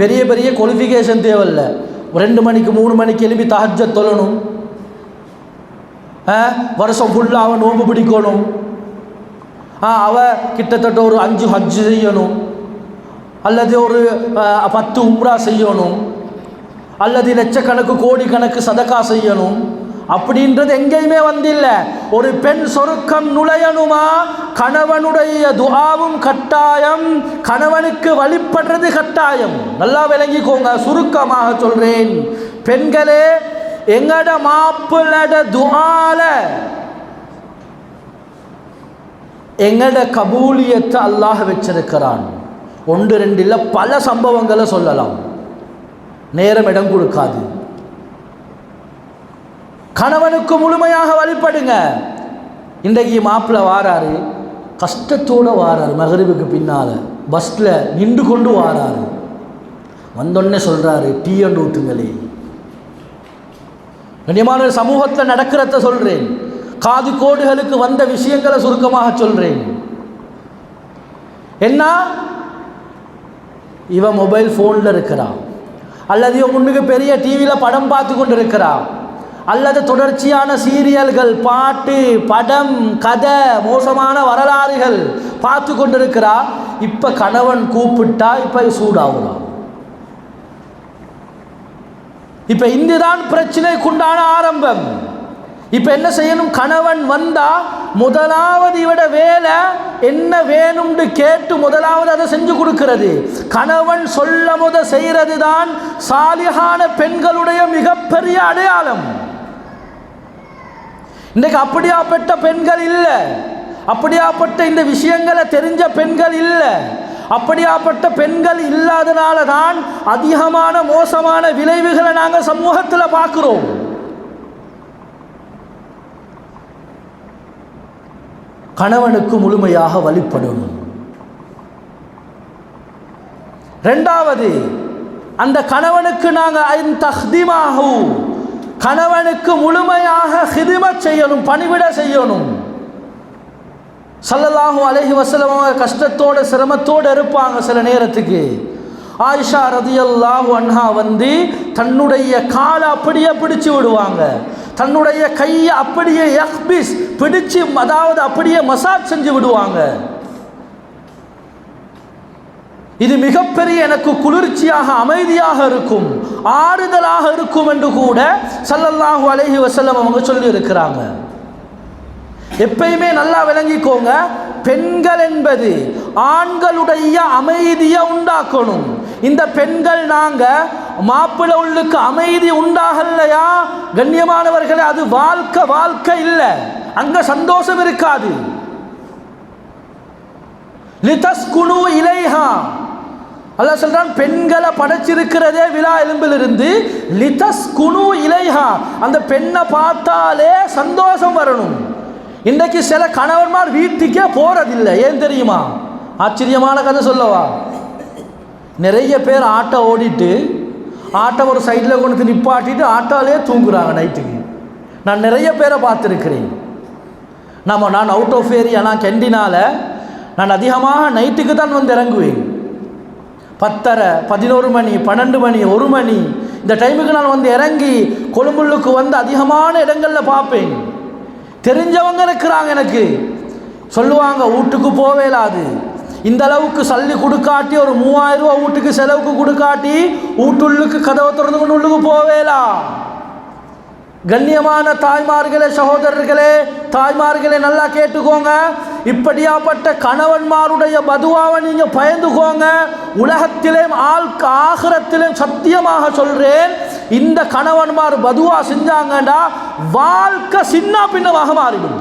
பெரிய பெரிய குவாலிஃபிகேஷன் தேவையில்லை. 2 மணிக்கு 3 மணிக்கு எழுப்பி தஹஜ்ஜத் தொழணும், வருஷம் ஃபுல்லாக அவன் நோன்பு பிடிக்கணும், அவ கிட்டத்தட்ட ஒரு 5 ஹஜ் செய்யணும், அல்லது ஒரு 10 உம்ரா செய்யணும், அல்லது லட்சக்கணக்கு கோடிக்கணக்கு சதக்கா செய்யணும். அப்படின்றது எங்கேயுமே வந்தில்ல. ஒரு பெண் சொருக்கம் நுழையணுமா, கணவனுடைய துஆவும் கட்டாயம், கணவனுக்கு வழிபடுறது கட்டாயம். நல்லா விளங்கிக்கோங்க, சுருக்கமாக சொல்றேன். பெண்களே, எங்கட மாப்பிள்ளட துஆல எங்கட கபூலியத்தை அல்லாஹ் வச்சிருக்கிறான். 1 2 இல்லை, பல சம்பவங்களை சொல்லலாம், நேரம் இடம் கொடுக்காது. கணவனுக்கு முழுமையாக வழிபடுங்க. இன்றைக்கு மாப்பிள்ளை வாராரு, கஷ்டத்தோடு வாராரு, மகரிபுக்கு பின்னால் பஸ்ஸில் நின்று கொண்டு வாராரு, வந்தோடனே சொல்கிறாரு டீ அண்டு ஊற்றுங்களே. கண்ணியமான சமூகத்தில் நடக்கிறத சொல்கிறேன், காது கோடுகளுக்கு வந்த விஷயங்களை சுருக்கமாக சொல்கிறேன். என்ன, இவன் மொபைல் ஃபோனில் இருக்கிறான், அல்லது இவன் முன்னுக்கு பெரிய டிவியில் படம் பார்த்து கொண்டு இருக்கிறான், அல்லது தொடர்ச்சியான சீரியல்கள், பாட்டு, படம், கதை, மோசமான வரலாறுகள் பார்த்து கொண்டிருக்கிறா. இப்போ கணவன் கூப்பிட்டா இப்போ சூடாகுறான். இப்போ இதுதான் பிரச்சனைக்குண்டான ஆரம்பம். இப்போ என்ன செய்யணும்? கணவன் வந்தா முதலாவது இவட வேலை என்ன வேணும்னு கேட்டு முதலாவது அதை செஞ்சு கொடுக்கிறது. கணவன் சொல்ல செய்கிறது தான் சாலிஹான பெண்களுடைய மிகப்பெரிய அடையாளம். இன்றைக்கு அப்படியாப்பட்ட பெண்கள் இல்லை, அப்படியாப்பட்ட இந்த விஷயங்களை தெரிஞ்ச பெண்கள் இல்லை. அப்படியாப்பட்ட பெண்கள் இல்லாதனால தான் அதிகமான மோசமான விளைவுகளை நாங்கள் சமூகத்தில் பார்க்கிறோம். கணவனுக்கு முழுமையாக வழிபடணும். 2வது, அந்த கணவனுக்கு நாங்கள் தஹ்திமாஹு, கணவனுக்கு முழுமையாக ஹிதுமத் செய்யணும், பணிவிட செய்யணும். ஸல்லல்லாஹு அலைஹி வஸல்லம் கஷ்டத்தோட சிரமத்தோடு இருப்பாங்க. சில நேரத்துக்கு ஆயிஷா ரதியல்லாஹு அன்ஹா வந்து தன்னுடைய காலை அப்படியே பிடிச்சு விடுவாங்க, தன்னுடைய கையை அப்படியே யக்பிஸ் பிடிச்சு, அதாவது அப்படியே மசாஜ் செஞ்சு விடுவாங்க. இது மிகப்பெரிய எனக்கு குளிர்ச்சியாக அமைதியாக இருக்கும், ஆறுதலாக இருக்கும் என்று கூட ஸல்லல்லாஹு அலைஹி வஸல்லம் அவங்க சொல்லி இருக்கிறாங்க. எப்பயுமே நல்லா விளங்கிக்கோங்க, பெண்கள் என்பது ஆண்களுடைய அமைதியை உண்டாக்கணும். இந்த பெண்கள் நாங்க மாப்பிள்ளை உள்ளுக்கு அமைதி உண்டாகலையா கண்ணியமானவர்களே, அது வாழ்க்கை இல்லை, அங்க சந்தோஷம் இருக்காது. லிதஸ்குனு இலைஹா, அல்லாஹ் சொல்றான் பெண்களை படைச்சிருக்கிறதே விலா எலும்பிலிருந்து. லிதஸ்குனு இலைஹா, அந்த பெண்ணை பார்த்தாலே சந்தோஷம் வரணும். இன்றைக்கு சில கணவன்மார் வீட்டுக்கே போறதில்லை. ஏன் தெரியுமா? ஆச்சரியமான கதை சொல்லவா? நிறைய பேர் ஆட்டோ ஓடிட்டு ஆட்டோ ஒரு சைடில் கொண்டு நிப்பாட்டிட்டு ஆட்டோலே தூங்குறாங்க நைட்டுக்கு. நான் நிறைய பேரை பார்த்துருக்கிறேன். நான் அவுட் ஆஃப் ஏரியா, நான் கெண்டினால நான் அதிகமாக நைட்டுக்கு தான் வந்து இறங்குவேன். 10:30, 11 மணி, 12 மணி, 1 மணி இந்த டைமுக்கு நான் வந்து இறங்கி கொழும்புள்ளுக்கு வந்து அதிகமான இடங்களில் பார்ப்பேன். தெரிஞ்சவங்க இருக்கிறாங்க, எனக்கு சொல்லுவாங்க வீட்டுக்கு போவேலாது, இந்த அளவுக்கு சல்லி கொடுக்காட்டி ஒரு 3000 ரூபா வீட்டுக்கு செலவுக்கு கொடுக்காட்டி வீட்டுள்ளுக்கு கதவை திறந்து கொண்டு உள்ளுக்கு போவேலா. கண்ணியமான தாய்மார்களே, சகோதரர்களே, தாய்மார்களே நல்லா கேட்டுக்கோங்க. இப்படியாப்பட்ட கணவன்மாருடைய பதுவாவை நீங்க பயந்துக்கோங்க. உலகத்திலேயும் ஆகிரத்திலேயும் சத்தியமாக சொல்றேன், இந்த கணவன்மார் பதுவா செஞ்சாங்கடா வாழ்க்கை சின்ன பின்னமாக மாறிடும்.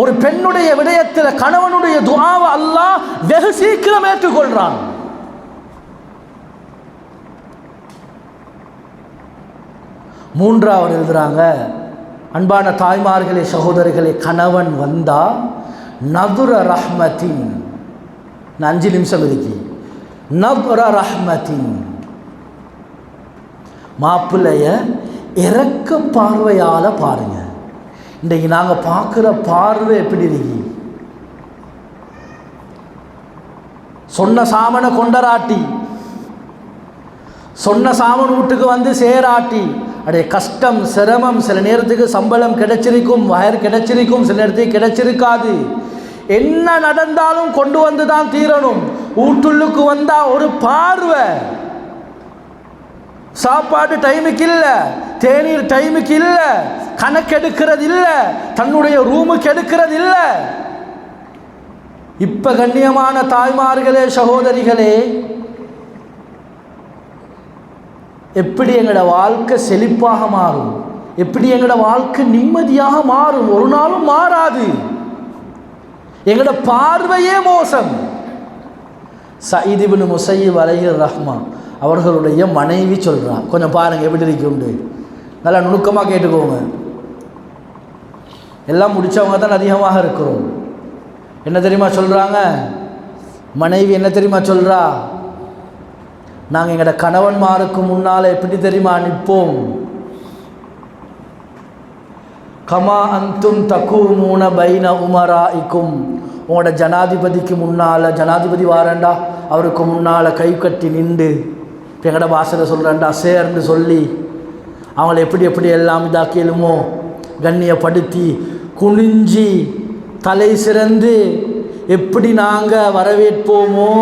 ஒரு பெண்ணுடைய விடயத்தில் கணவனுடைய துஆவை அல்லாஹ் வெகு சீக்கிரம் ஏற்றுக்கொள்றான். மூன்றாவது எழுதுறாங்க, அன்பான தாய்மார்களே, சகோதரிகளே, கணவன் வந்தா நதுர ரஹ்மத்தின், 5 நிமிஷம் இருக்கு, நதுர ரஹ்மத்தின், மாப்பிள்ளைய இறக்க பார்வையால பாருங்க. இன்றைக்கு நாங்கள் பார்க்குற பார்வை எப்படி இருக்கு? சொன்ன சாமனை கொண்டராட்டி, சொன்ன சாமன் வீட்டுக்கு வந்து சேராட்டி, அடைய கஷ்டம் சிரமம், சில நேரத்துக்கு சம்பளம் கிடைச்சிருக்கும், வயர் கிடைச்சிருக்கும், சில நேரத்துக்கு கிடைச்சிருக்காது. என்ன நடந்தாலும் கொண்டு வந்து தான் தீரணும். வீட்டுள்ளுக்கு வந்தா ஒரு பார்வை, சாப்பாடு டைமுக்கு இல்லை, தேநீர் டைமுக்கு இல்லை, கணக்கெடுக்கிறது இல்லை, தன்னுடைய ரூமுக்கு எடுக்கிறது இல்லை. இப்ப கண்ணியமான தாய்மார்களே, சகோதரிகளே, எப்படி எங்களோட வாழ்க்கை செழிப்பாக மாறும், எப்படி எங்களோட வாழ்க்கை நிம்மதியாக மாறும்? ஒரு நாளும் மாறாது. எங்களோட பார்வையே மோசம். சயீத் இப்னு முஸையிப் அலைஹிர்ரஹ்மான் அவர்களுடைய மனைவி சொல்றான், கொஞ்சம் பாருங்க எப்படி இருக்குண்டு, நல்லா நுணுக்கமாக கேட்டுக்கோங்க. எல்லாம் முடிச்சவங்க தான் அதிகமாக இருக்கிறோம். என்ன தெரியுமா சொல்றாங்க? மனைவி என்ன தெரியுமா சொல்றா? நாங்கள் எங்களோட கணவன்மாருக்கு முன்னால் எப்படி தெரியுமா நிற்போம்? கமா அந்தும் தக்கூமூன பைன உமராஇக்கும், உங்களோட ஜனாதிபதிக்கு முன்னால், ஜனாதிபதி வாரண்டா அவருக்கு முன்னால் கை கட்டி நின்று, இப்போ எங்களோட பாஷையில் சொல்கிறேன்டா சேர்ந்து சொல்லி அவங்கள எப்படி எப்படி எல்லாம் இதாக்கியலுமோ கண்ணியப்படுத்தி குனிஞ்சி தலை சிறந்து எப்படி நாங்கள் வரவேற்போமோ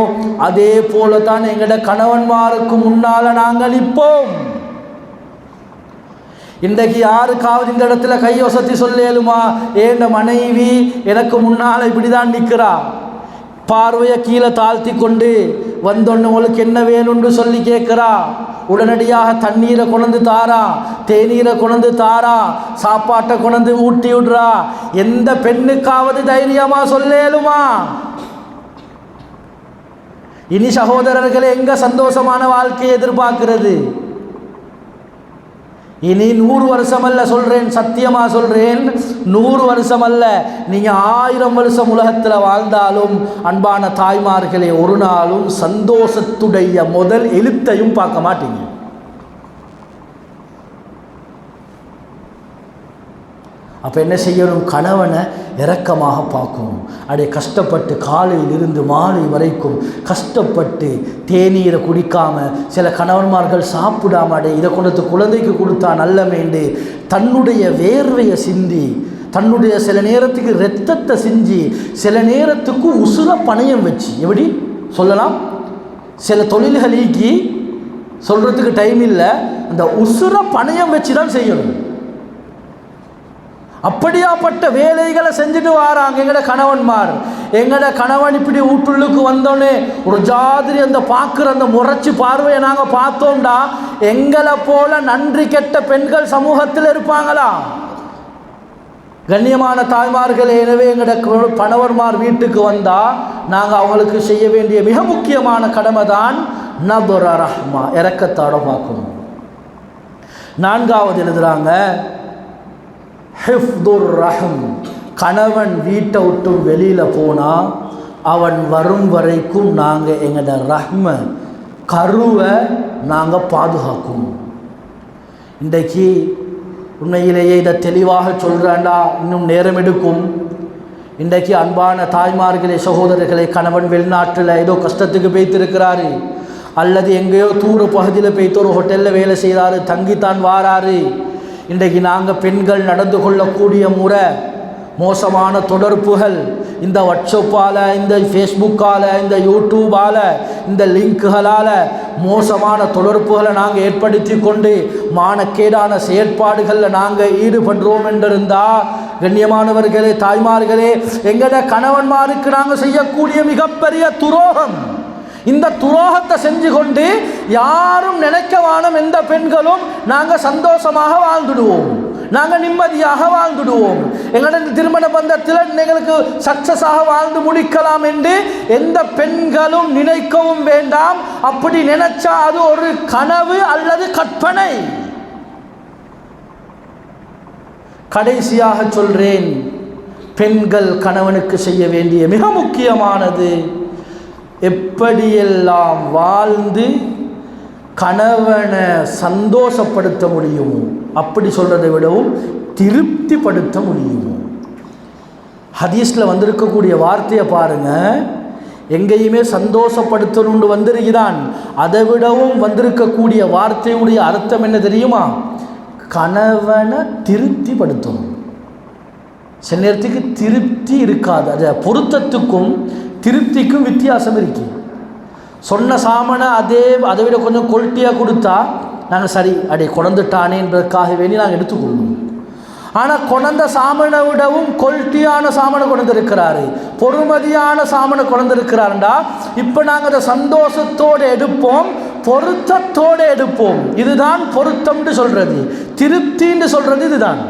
அதே போல தான் எங்களோட கணவன்மாருக்கு முன்னால் நாங்கள் நிற்போம். இன்றைக்கு யாருக்காவது இந்த இடத்துல கையொசத்தி சொல்லேலுமா? ஏண்ட மனைவி எனக்கு முன்னால் இப்படி தான் நிற்கிறா, பார்வையை கீழே தாழ்த்தி கொண்டு வந்தொன்னு உங்களுக்கு என்ன வேணும்னு சொல்லி கேட்குறா, உடனடியாக தண்ணீரை கொண்டு தாரா, தேநீரை கொண்டு தாரா, சாப்பாட்டை கொண்டு ஊட்டி விடுறா. எந்த பெண்ணுக்காவது தைரியமா சொல்லேலுமா? இனி சகோதரர்களை எங்க சந்தோஷமான வாழ்க்கையை எதிர்பார்க்கிறது? இனி 100 வருஷம் அல்ல சொல்கிறேன், சத்தியமாக சொல்கிறேன், 100 வருஷம் அல்ல, நீங்கள் 1000 வருஷம் உலகத்தில் வாழ்ந்தாலும் அன்பான தாய்மார்களே, ஒரு நாளும் சந்தோஷத்துடைய முதல் எழுத்தையும் பார்க்க மாட்டீங்க. அப்போ என்ன செய்யணும்? கணவனை இரக்கமாக பார்க்கணும். அப்படியே கஷ்டப்பட்டு காலையில் இருந்து மாலை வரைக்கும் கஷ்டப்பட்டு தேநீரை குடிக்காமல், சில கணவன்மார்கள் சாப்பிடாம அடே இதை கொண்டு குழந்தைக்கு கொடுத்தா நல்லமேண்டு தன்னுடைய வேர்வையை சிந்தி, தன்னுடைய சில நேரத்துக்கு இரத்தத்தை சிந்தி, சில நேரத்துக்கு உசுர பணயம் வச்சு, எப்படி சொல்லலாம், சில தொழில்களுக்கு சொல்கிறதுக்கு டைம் இல்லை, அந்த உசுர பணயம் வச்சு தான் செய்யணும். அப்படியாப்பட்ட வேலைகளை செஞ்சுட்டு வராங்க எங்கட கணவன்மார். எங்கட கணவன் இப்படி வீட்டுள்ளுக்கு வந்தோடனே ஒரு ஜாதிரி அந்த பார்க்குற அந்த முறைச்சி பார்வையை நாங்கள் பார்த்தோம்டா, எங்களை போல நன்றி கெட்ட பெண்கள் சமூகத்தில் இருப்பாங்களா? கண்ணியமான தாய்மார்களே, எனவே எங்கட கணவன்மார் வீட்டுக்கு வந்தால் நாங்கள் அவங்களுக்கு செய்ய வேண்டிய மிக முக்கியமான கடமை தான் நபுர ரஹ்மா, இரக்கத்தோட பார்க்கணும். 4வது எழுதுகிறாங்க ஹிஃப்துர் ரஹம், கணவன் வீட்டை விட்டு வெளியில் போனால் அவன் வரும் வரைக்கும் நாங்கள் எங்களோட ரஹ்ம கருவை நாங்கள் பாதுகாக்கணும். இன்றைக்கு உண்மையிலேயே இதை தெளிவாக சொல்கிறாண்டா இன்னும் நேரம் எடுக்கும். இன்றைக்கு அன்பான தாய்மார்களே, சகோதரர்களே, கணவன் வெளிநாட்டில் ஏதோ கஷ்டத்துக்கு போய்த்திருக்கிறாரு, அல்லது எங்கேயோ தூர பகுதியில் போய்த்து ஒரு ஹோட்டலில் வேலை செய்கிறாரு, தங்கித்தான் வாராரு. இன்றைக்கு நாங்கள் பெண்கள் நடந்து கொள்ளக்கூடிய முறை, மோசமான தொடர்புகள், இந்த வாட்ஸ்அப்பால், இந்த ஃபேஸ்புக்கால், இந்த யூடியூபால், இந்த லிங்க்குகளால் மோசமான தொடர்புகளை நாங்கள் ஏற்படுத்தி கொண்டு மானக்கேடான செயற்பாடுகளில் நாங்கள் ஈடுபடுறோம் என்றிருந்தால், கண்ணியமானவர்களே, தாய்மார்களே, எங்களோட கணவன்மாருக்கு நாங்கள் செய்யக்கூடிய மிகப்பெரிய துரோகம். இந்த துரோகத்தை செஞ்சு கொண்டு யாரும் நினைக்க வானம் எந்த பெண்களும் நாங்கள் சந்தோஷமாக வாழ்ந்துடுவோம், நாங்கள் நிம்மதியாக வாழ்ந்துடுவோம், எங்களோட திருமண பந்தத்தில் எங்களுக்கு சக்சஸாக வாழ்ந்து முடிக்கலாம் என்று எந்த பெண்களும் நினைக்கவும் வேண்டாம். அப்படி நினைச்சா அது ஒரு கனவு அல்லது கற்பனை. கடைசியாக சொல்றேன், பெண்கள் கணவனுக்கு செய்ய வேண்டிய மிக முக்கியமானது, எப்படியெல்லாம் வாழ்ந்து கணவனை சந்தோஷப்படுத்த முடியுமோ, அப்படி சொல்கிறதை விடவும் திருப்திப்படுத்த முடியுமோ. ஹதீஸில் வந்திருக்கக்கூடிய வார்த்தையை பாருங்கள், எங்கேயுமே சந்தோஷப்படுத்தணுண்டு வந்திருக்கிறான், அதை விடவும் வந்திருக்கக்கூடிய வார்த்தையுடைய அர்த்தம் என்ன தெரியுமா? கணவனை திருப்திப்படுத்தணும். சில நேரத்துக்கு திருப்தி இருக்காது, அது பொருத்தத்துக்கும் திருப்திக்கும் வித்தியாசம் இருக்கு. சொன்ன சாமனை அதை விட கொஞ்சம் குவாலிட்டியாக கொடுத்தா நாங்கள் சரி அடே கொணந்துட்டானே என்பதற்காக வேண்டி நாங்கள் எடுத்துக்கொள்ளணும். ஆனால் கொணந்த சாமனை விடவும் குவாலிட்டியான சாமனை கொண்டிருக்கிறாரு, பொறுமதியான சாமனை கொண்டிருக்கிறாருண்டா, இப்போ நாங்கள் அதை சந்தோஷத்தோடு எடுப்போம், பொருத்தத்தோடு எடுப்போம். இதுதான் பொருத்தம்னு சொல்கிறது, திருப்தின்னு சொல்கிறது இதுதான்.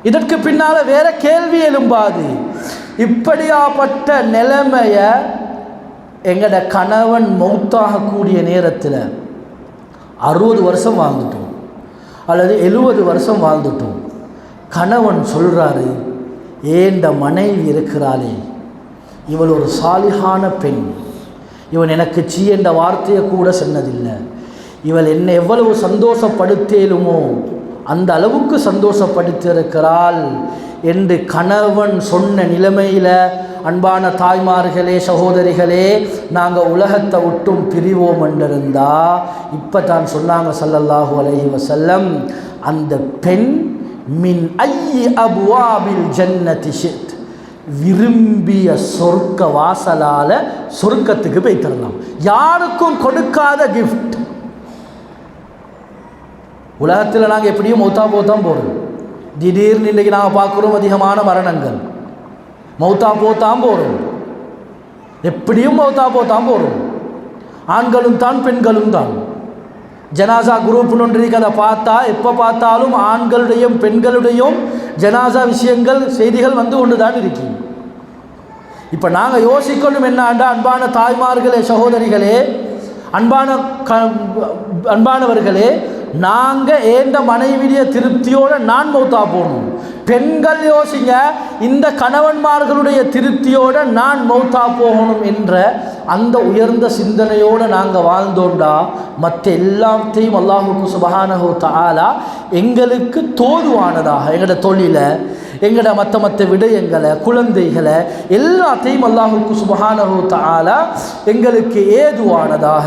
இதற்கு பின்னால் வேற கேள்வி எழும்பாது. இப்படியாப்பட்ட நிலைமையை எங்களோட கணவன் மௌத்தாகக்கூடிய நேரத்தில் 60 வருஷம் வாழ்ந்துட்டோம் அல்லது 70 வருஷம் வாழ்ந்துட்டோம். கணவன் சொல்கிறாரு, ஏண்ட மனைவி இருக்கிறாளே, இவள் ஒரு சாலிஹான பெண், இவன் எனக்கு சீ என்ற வார்த்தையை கூட சொன்னதில்லை, இவள் என்னை எவ்வளவு சந்தோஷப்படுத்தேலுமோ அந்த அளவுக்கு சந்தோஷப்படுத்தியிருக்கிறாள் என்று கணவன் சொன்ன நிலைமையில், அன்பான தாய்மார்களே, சகோதரிகளே, நாங்கள் உலகத்தை விட்டும் பிரிவோம் என்றிருந்தா, இப்போ தான் சொன்னாங்க ஸல்லல்லாஹு அலைஹி வஸல்லம், அந்த பெண் மின் ஐயி அப்வாபில் ஜன்னதி ஷித், விரும்பிய சொர்க்க வாசலால் சொர்க்கத்துக்கு போய் தரலாம், யாருக்கும் கொடுக்காத கிஃப்ட். உலகத்தில் நாங்கள் எப்படியும் மௌத்தா போத்தான் போகிறோம். திடீர்னு இன்றைக்கி நாங்கள் பார்க்குறோம் அதிகமான மரணங்கள், மௌத்தா போத்தான் போகிறோம், எப்படியும் மௌத்தா போத்தான் போகிறோம். ஆண்களும் தான் பெண்களும் தான். ஜனாசா குரூப்னு ஒன்று அதை பார்த்தா எப்போ பார்த்தாலும் ஆண்களுடையும் பெண்களுடையும் ஜனாசா விஷயங்கள் செய்திகள் வந்து கொண்டு தான் இருக்கு. இப்போ நாங்கள் யோசிக்கணும் என்னாண்டா, அன்பான தாய்மார்களே, சகோதரிகளே, அன்பானவர்களே, நாங்கள் ஏந்த மனைவிய திருப்தியோடு நான் மௌத்தா போகணும். பெண்கள் யோசிங்க, இந்த கணவன்மார்களுடைய திருப்தியோடு நான் மௌத்தா போகணும் என்ற அந்த உயர்ந்த சிந்தனையோடு நாங்கள் வாழ்ந்தோண்டா மற்ற எல்லாத்தையும் அல்லாஹுக்கு சுப்ஹானஹு வ தஆலா எங்களுக்கு தோதுவானதாக எங்களோட தொழிலை, எங்களோட மற்ற விடயங்களை, குழந்தைகளை எல்லாத்தையும் அல்லாஹுக்கு சுப்ஹானஹு வ தஆலா எங்களுக்கு ஏதுவானதாக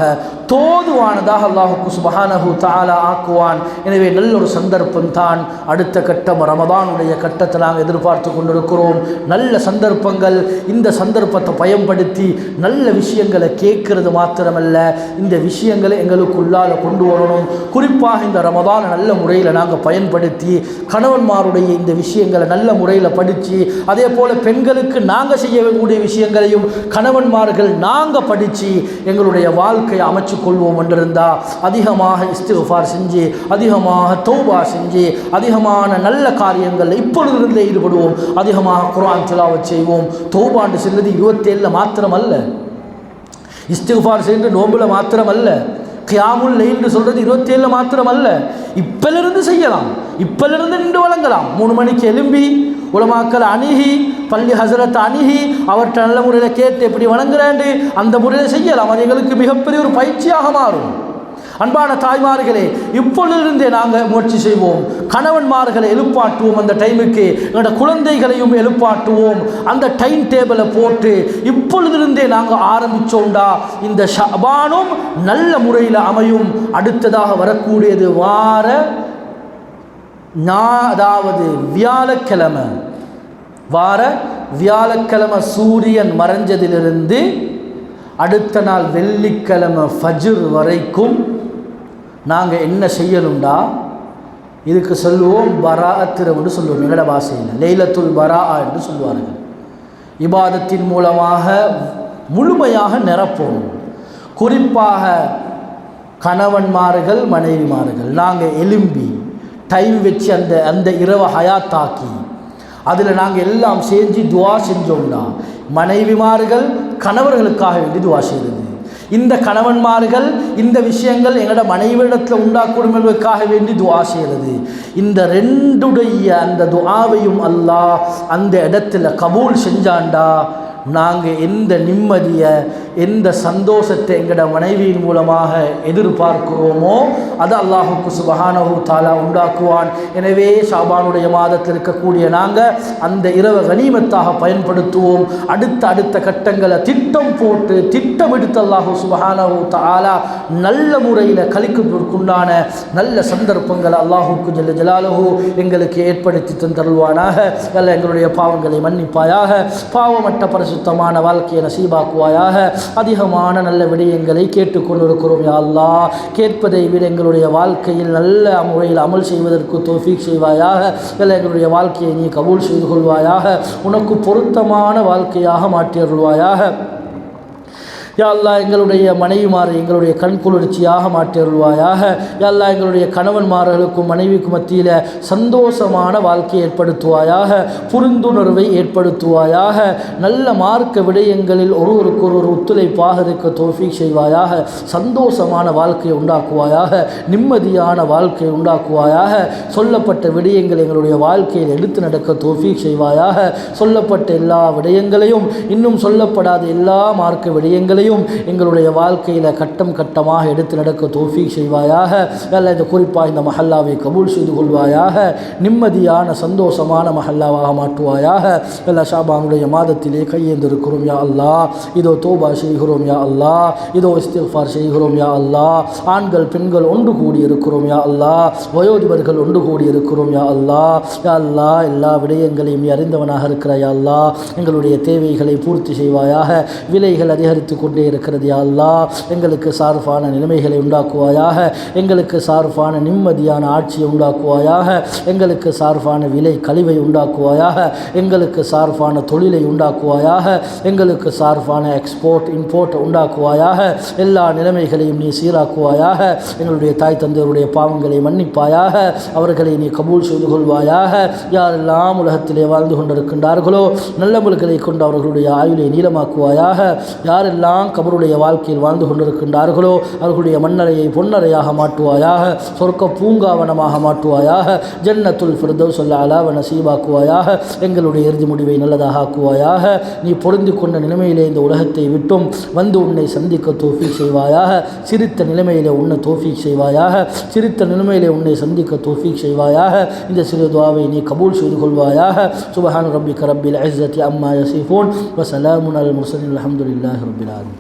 தோதுவானதாக அல்லாஹுக்கு சுப்ஹானஹு வ தஆலா ஆக்குவான். எனவே நல்ல ஒரு சந்தர்ப்பம் தான் அடுத்த கட்டம் ரமதானுடைய கட்டத்தை நாங்கள் எதிர்பார்த்து கொண்டிருக்கிறோம். நல்ல சந்தர்ப்பங்கள். இந்த சந்தர்ப்பத்தை பயன்படுத்தி நல்ல விஷயங்களை கேட்கறது மாத்திரமல்ல, இந்த விஷயங்களை எங்களுக்குள்ளால் கொண்டு வரணும். குறிப்பாக இந்த ரமதானை நல்ல முறையில் நாங்கள் பயன்படுத்தி கணவன்மாருடைய இந்த விஷயங்களை நல்ல முறையில் படித்து, அதே போல் பெண்களுக்கு நாங்கள் செய்யக்கூடிய விஷயங்களையும் கணவன்மார்கள் நாங்கள் படித்து எங்களுடைய வாழ்க்கையை அமைச்சு கொள்வோம் என்றிருந்தால் அதிகமாக இஸ்திக்ஃபார் செஞ்சு, அதிகமாக தௌபா செஞ்சு, அதிகமான நல்ல காரியங்களில் இப்பொழுதிருந்தே ஈடுபடுவோம். அதிகமாக குர்ஆன் திலாவத் செய்வோம். தௌபாண்டு செல்வது 27 மாத்திரமல்ல, இஸ்திக்ஃபார் செய்து நோம்புல மாத்திரமல்ல, கியாமுல் லைல் சொல்கிறது 27 மாத்திரமல்ல, இப்பலிருந்து செய்யலாம். இப்பலிருந்து நின்று வழங்கலாம். 3 மணிக்கு எழும்பி உலமாக்கள் அணுகி, பள்ளி ஹசரத் அணுகி அவர்கிட்ட நல்ல முறையில் கேட்டு எப்படி வணங்குறாண்டு அந்த முறையில் செய்யலாம். அது எங்களுக்கு மிகப்பெரிய ஒரு பயிற்சியாக மாறும். அன்பான தாய்மார்களே, இப்பொழுதிருந்தே நாங்கள் முயற்சி செய்வோம். கணவன்மார்களை எழுப்பாட்டுவோம். அந்த டைமுக்கு எங்களோட குழந்தைகளையும் எழுப்பாட்டுவோம். அந்த டைம் டேபிளை போட்டு இப்பொழுதிருந்தே நாங்கள் ஆரம்பித்தோம்டா இந்த ஷஅபானும் நல்ல முறையில் அமையும். அடுத்ததாக வரக்கூடியது அதாவது வியாழக்கிழமை சூரியன் மறைஞ்சதிலிருந்து அடுத்த நாள் வெள்ளிக்கிழமை ஃபஜ்ர் வரைக்கும் நாங்கள் என்ன செய்யணும்டா, இதுக்கு சொல்லுவோம் பராஅத்திரம்னு சொல்லுவோம். எங்களோட பாஷையில் லைலத்துல் பராஅ என்று சொல்லுவார்கள். இபாதத்தின் மூலமாக முழுமையாக நிரப்போம். குறிப்பாக கணவன்மார்கள், மனைவிமார்கள் நாங்கள் எலும்பி டைம் வச்சு அந்த இரவை ஹயாத்தாக்கி அதில் நாங்கள் எல்லாம் செஞ்சு துவா செஞ்சோம்னா, மனைவிமார்கள் கணவர்களுக்காக வேண்டி துவா செய்கிறது, இந்த கணவன்மார்கள் இந்த விஷயங்கள் எங்களோட மனைவிடத்தில் உண்டாக்கூடும் என்பதற்காக வேண்டி துவா செய்கிறது. இந்த ரெண்டுடைய அந்த துஆவையும் அல்லாஹ் அந்த இடத்துல கபூல் செஞ்சாண்டா நாங்கள் எந்த நிம்மதியை, எந்த சந்தோஷத்தை எங்களோட மனைவியின் மூலமாக எதிர்பார்க்கிறோமோ அது அல்லாஹுக்கு சுப்ஹானஹு வ தஆலா உண்டாக்குவான். எனவே ஷாபானுடைய மாதத்தில் இருக்கக்கூடிய நாங்கள் அந்த இரவு கனிமத்தாக பயன்படுத்துவோம். அடுத்த கட்டங்களை திட்டம் போட்டு திட்டமெடுத்து அல்லாஹு சுப்ஹானஹு வ தஆலா நல்ல முறையில் கழிக்குண்டான நல்ல சந்தர்ப்பங்களை அல்லாஹுக்கு ஜல்ல ஜலாலுஹு எங்களுக்கு ஏற்படுத்தி தந்தருள்வானாக. அல்ல எங்களுடைய பாவங்களை மன்னிப்பாயாக. பாவமற்ற சுத்தமான வாழ்க்கையை நசீபாக்குவாயாக. அதிகமான நல்ல விடயங்களை கேட்டுக்கொண்டிருக்கிறோம் யா அல்லாஹ். கேட்பதை விட எங்களுடைய வாழ்க்கையில் நல்ல முறையில் அமல் செய்வதற்கு தௌஃபீக் செய்வாயாக. எங்களுடைய வாழ்க்கையை நீ கபூல் செய்து கொள்வாயாக. உனக்கு பொருத்தமான வாழ்க்கையாக மாற்றியருள்வாயாக. யா அல்லாஹ் எங்களுடைய மனைவிமாரை எங்களுடைய கண் குளிர்ச்சியாக மாற்றியருள்வாயாக. யா அல்லாஹ் எங்களுடைய கணவன்மார்களுக்கும் மனைவிக்கும் மத்தியில் சந்தோஷமான வாழ்க்கையை ஏற்படுத்துவாயாக. புரிந்துணர்வை ஏற்படுத்துவாயாக. நல்ல மார்க்க விடயங்களில் ஒருவருக்கொருவர் ஒத்துழைப்பாக இருக்க தௌஃபீக் செய்வாயாக. சந்தோஷமான வாழ்க்கையை உண்டாக்குவாயாக. நிம்மதியான வாழ்க்கையை உண்டாக்குவாயாக. சொல்லப்பட்ட விடயங்கள் எங்களுடைய வாழ்க்கையில் எடுத்து நடக்க தௌஃபீக் செய்வாயாக. சொல்லப்பட்ட எல்லா விடயங்களையும், இன்னும் சொல்லப்படாத எல்லா மார்க்க விடயங்களையும் எங்களுடைய வாழ்க்கையில் கட்டம் கட்டமாக எடுத்து நடக்க தௌஃபீக் செய்வாயாக. இந்த குறிப்பாக இந்த மஹல்லாவை கபூல் செய்து கொள்வாயாக. நிம்மதியான சந்தோஷமான மஹல்லாவாக மாற்றுவாயாக. எல்லா ஷாபானுடைய மாதத்திலே கையேந்திருக்கிறோம் யா அல்லாஹ். இதோ தௌபா செய்கிறோம் யா அல்லாஹ். இதோ இஸ்திக்ஃபார் செய்கிறோம் யா அல்லாஹ். ஆண்கள் பெண்கள் ஒன்று கூடி இருக்கிறோம் யா அல்லாஹ். வயோதிபர்கள் ஒன்று கூடி இருக்கிறோம் யா அல்லாஹ். யா அல்லாஹ் எல்லா விடயங்களையும் அறிந்தவனாக இருக்கிற யா அல்லாஹ். எங்களுடைய தேவைகளை பூர்த்தி செய்வாயாக. விலைகள் அதிகரித்து கொண்டே இருக்கிறது யா அல்லாஹ். எங்களுக்கு சார்பான நிலைமைகளை உண்டாக்குவாயாக. எங்களுக்கு சார்பான நிம்மதியான ஆட்சியை உண்டாக்குவாயாக. எங்களுக்கு சார்பான விலை கழிவை உண்டாக்குவாயாக. எங்களுக்கு சார்பான தொழிலை உண்டாக்குவாயாக. எங்களுக்கு சார்பான எக்ஸ்போர்ட் இம்போர்ட் உண்டாக்குவாயாக. எல்லா நிலைமைகளையும் நீ சீராக்குவாயாக. எங்களுடைய தாய் தந்தையருடைய பாவங்களை மன்னிப்பாயாக. அவர்களை நீ கபூல் செய்து கொள்வாயாக. யாரெல்லாம் உலகத்திலே வாழ்ந்து கொண்டிருக்கின்றார்களோ நல்ல முறைகளை கொண்டு அவர்களுடைய ஆயுளை நீளமாக்குவாயாக. யாரெல்லாம் யாரெல்லாம் கபருடைய வாழ்க்கையில் வாழ்ந்து கொண்டிருக்கின்றார்களோ அவர்களுடைய மண்ணறையை பொன்னறையாக மாற்றுவாயாக, சொர்க்க பூங்காவனமாக மாற்றுவாயாக, ஜன்னத்துல் ஃபிர்தௌஸ் அலாவ நசீபாக்குவாயாக, எங்களுடைய இறுதி முடிவை நல்லதாக ஆக்குவாயாக. நீ பொருந்தி கொண்ட நிலைமையிலே இந்த உலகத்தை விட்டும் வந்து உன்னை சந்திக்க தௌஃபீக் செய்வாயாக. சிரித்த நிலைமையிலே உன்னை தௌஃபீக் செய்வாயாக, சிரித்த நிலைமையிலே உன்னை சந்திக்க தௌஃபீக் செய்வாயாக. இந்த சிறு துஆவை நீ கபூல் செய்து கொள்வாயாக. சுப்ஹான ரப்பிக ரப்பில் இஸ்ஸத்தி அம்மா யசிஃபூன் வ ஸலாமுன் அலல் முர்ஸலீன் அல்ஹம்துலில்லாஹி ரப்பில் ஆலமீன்.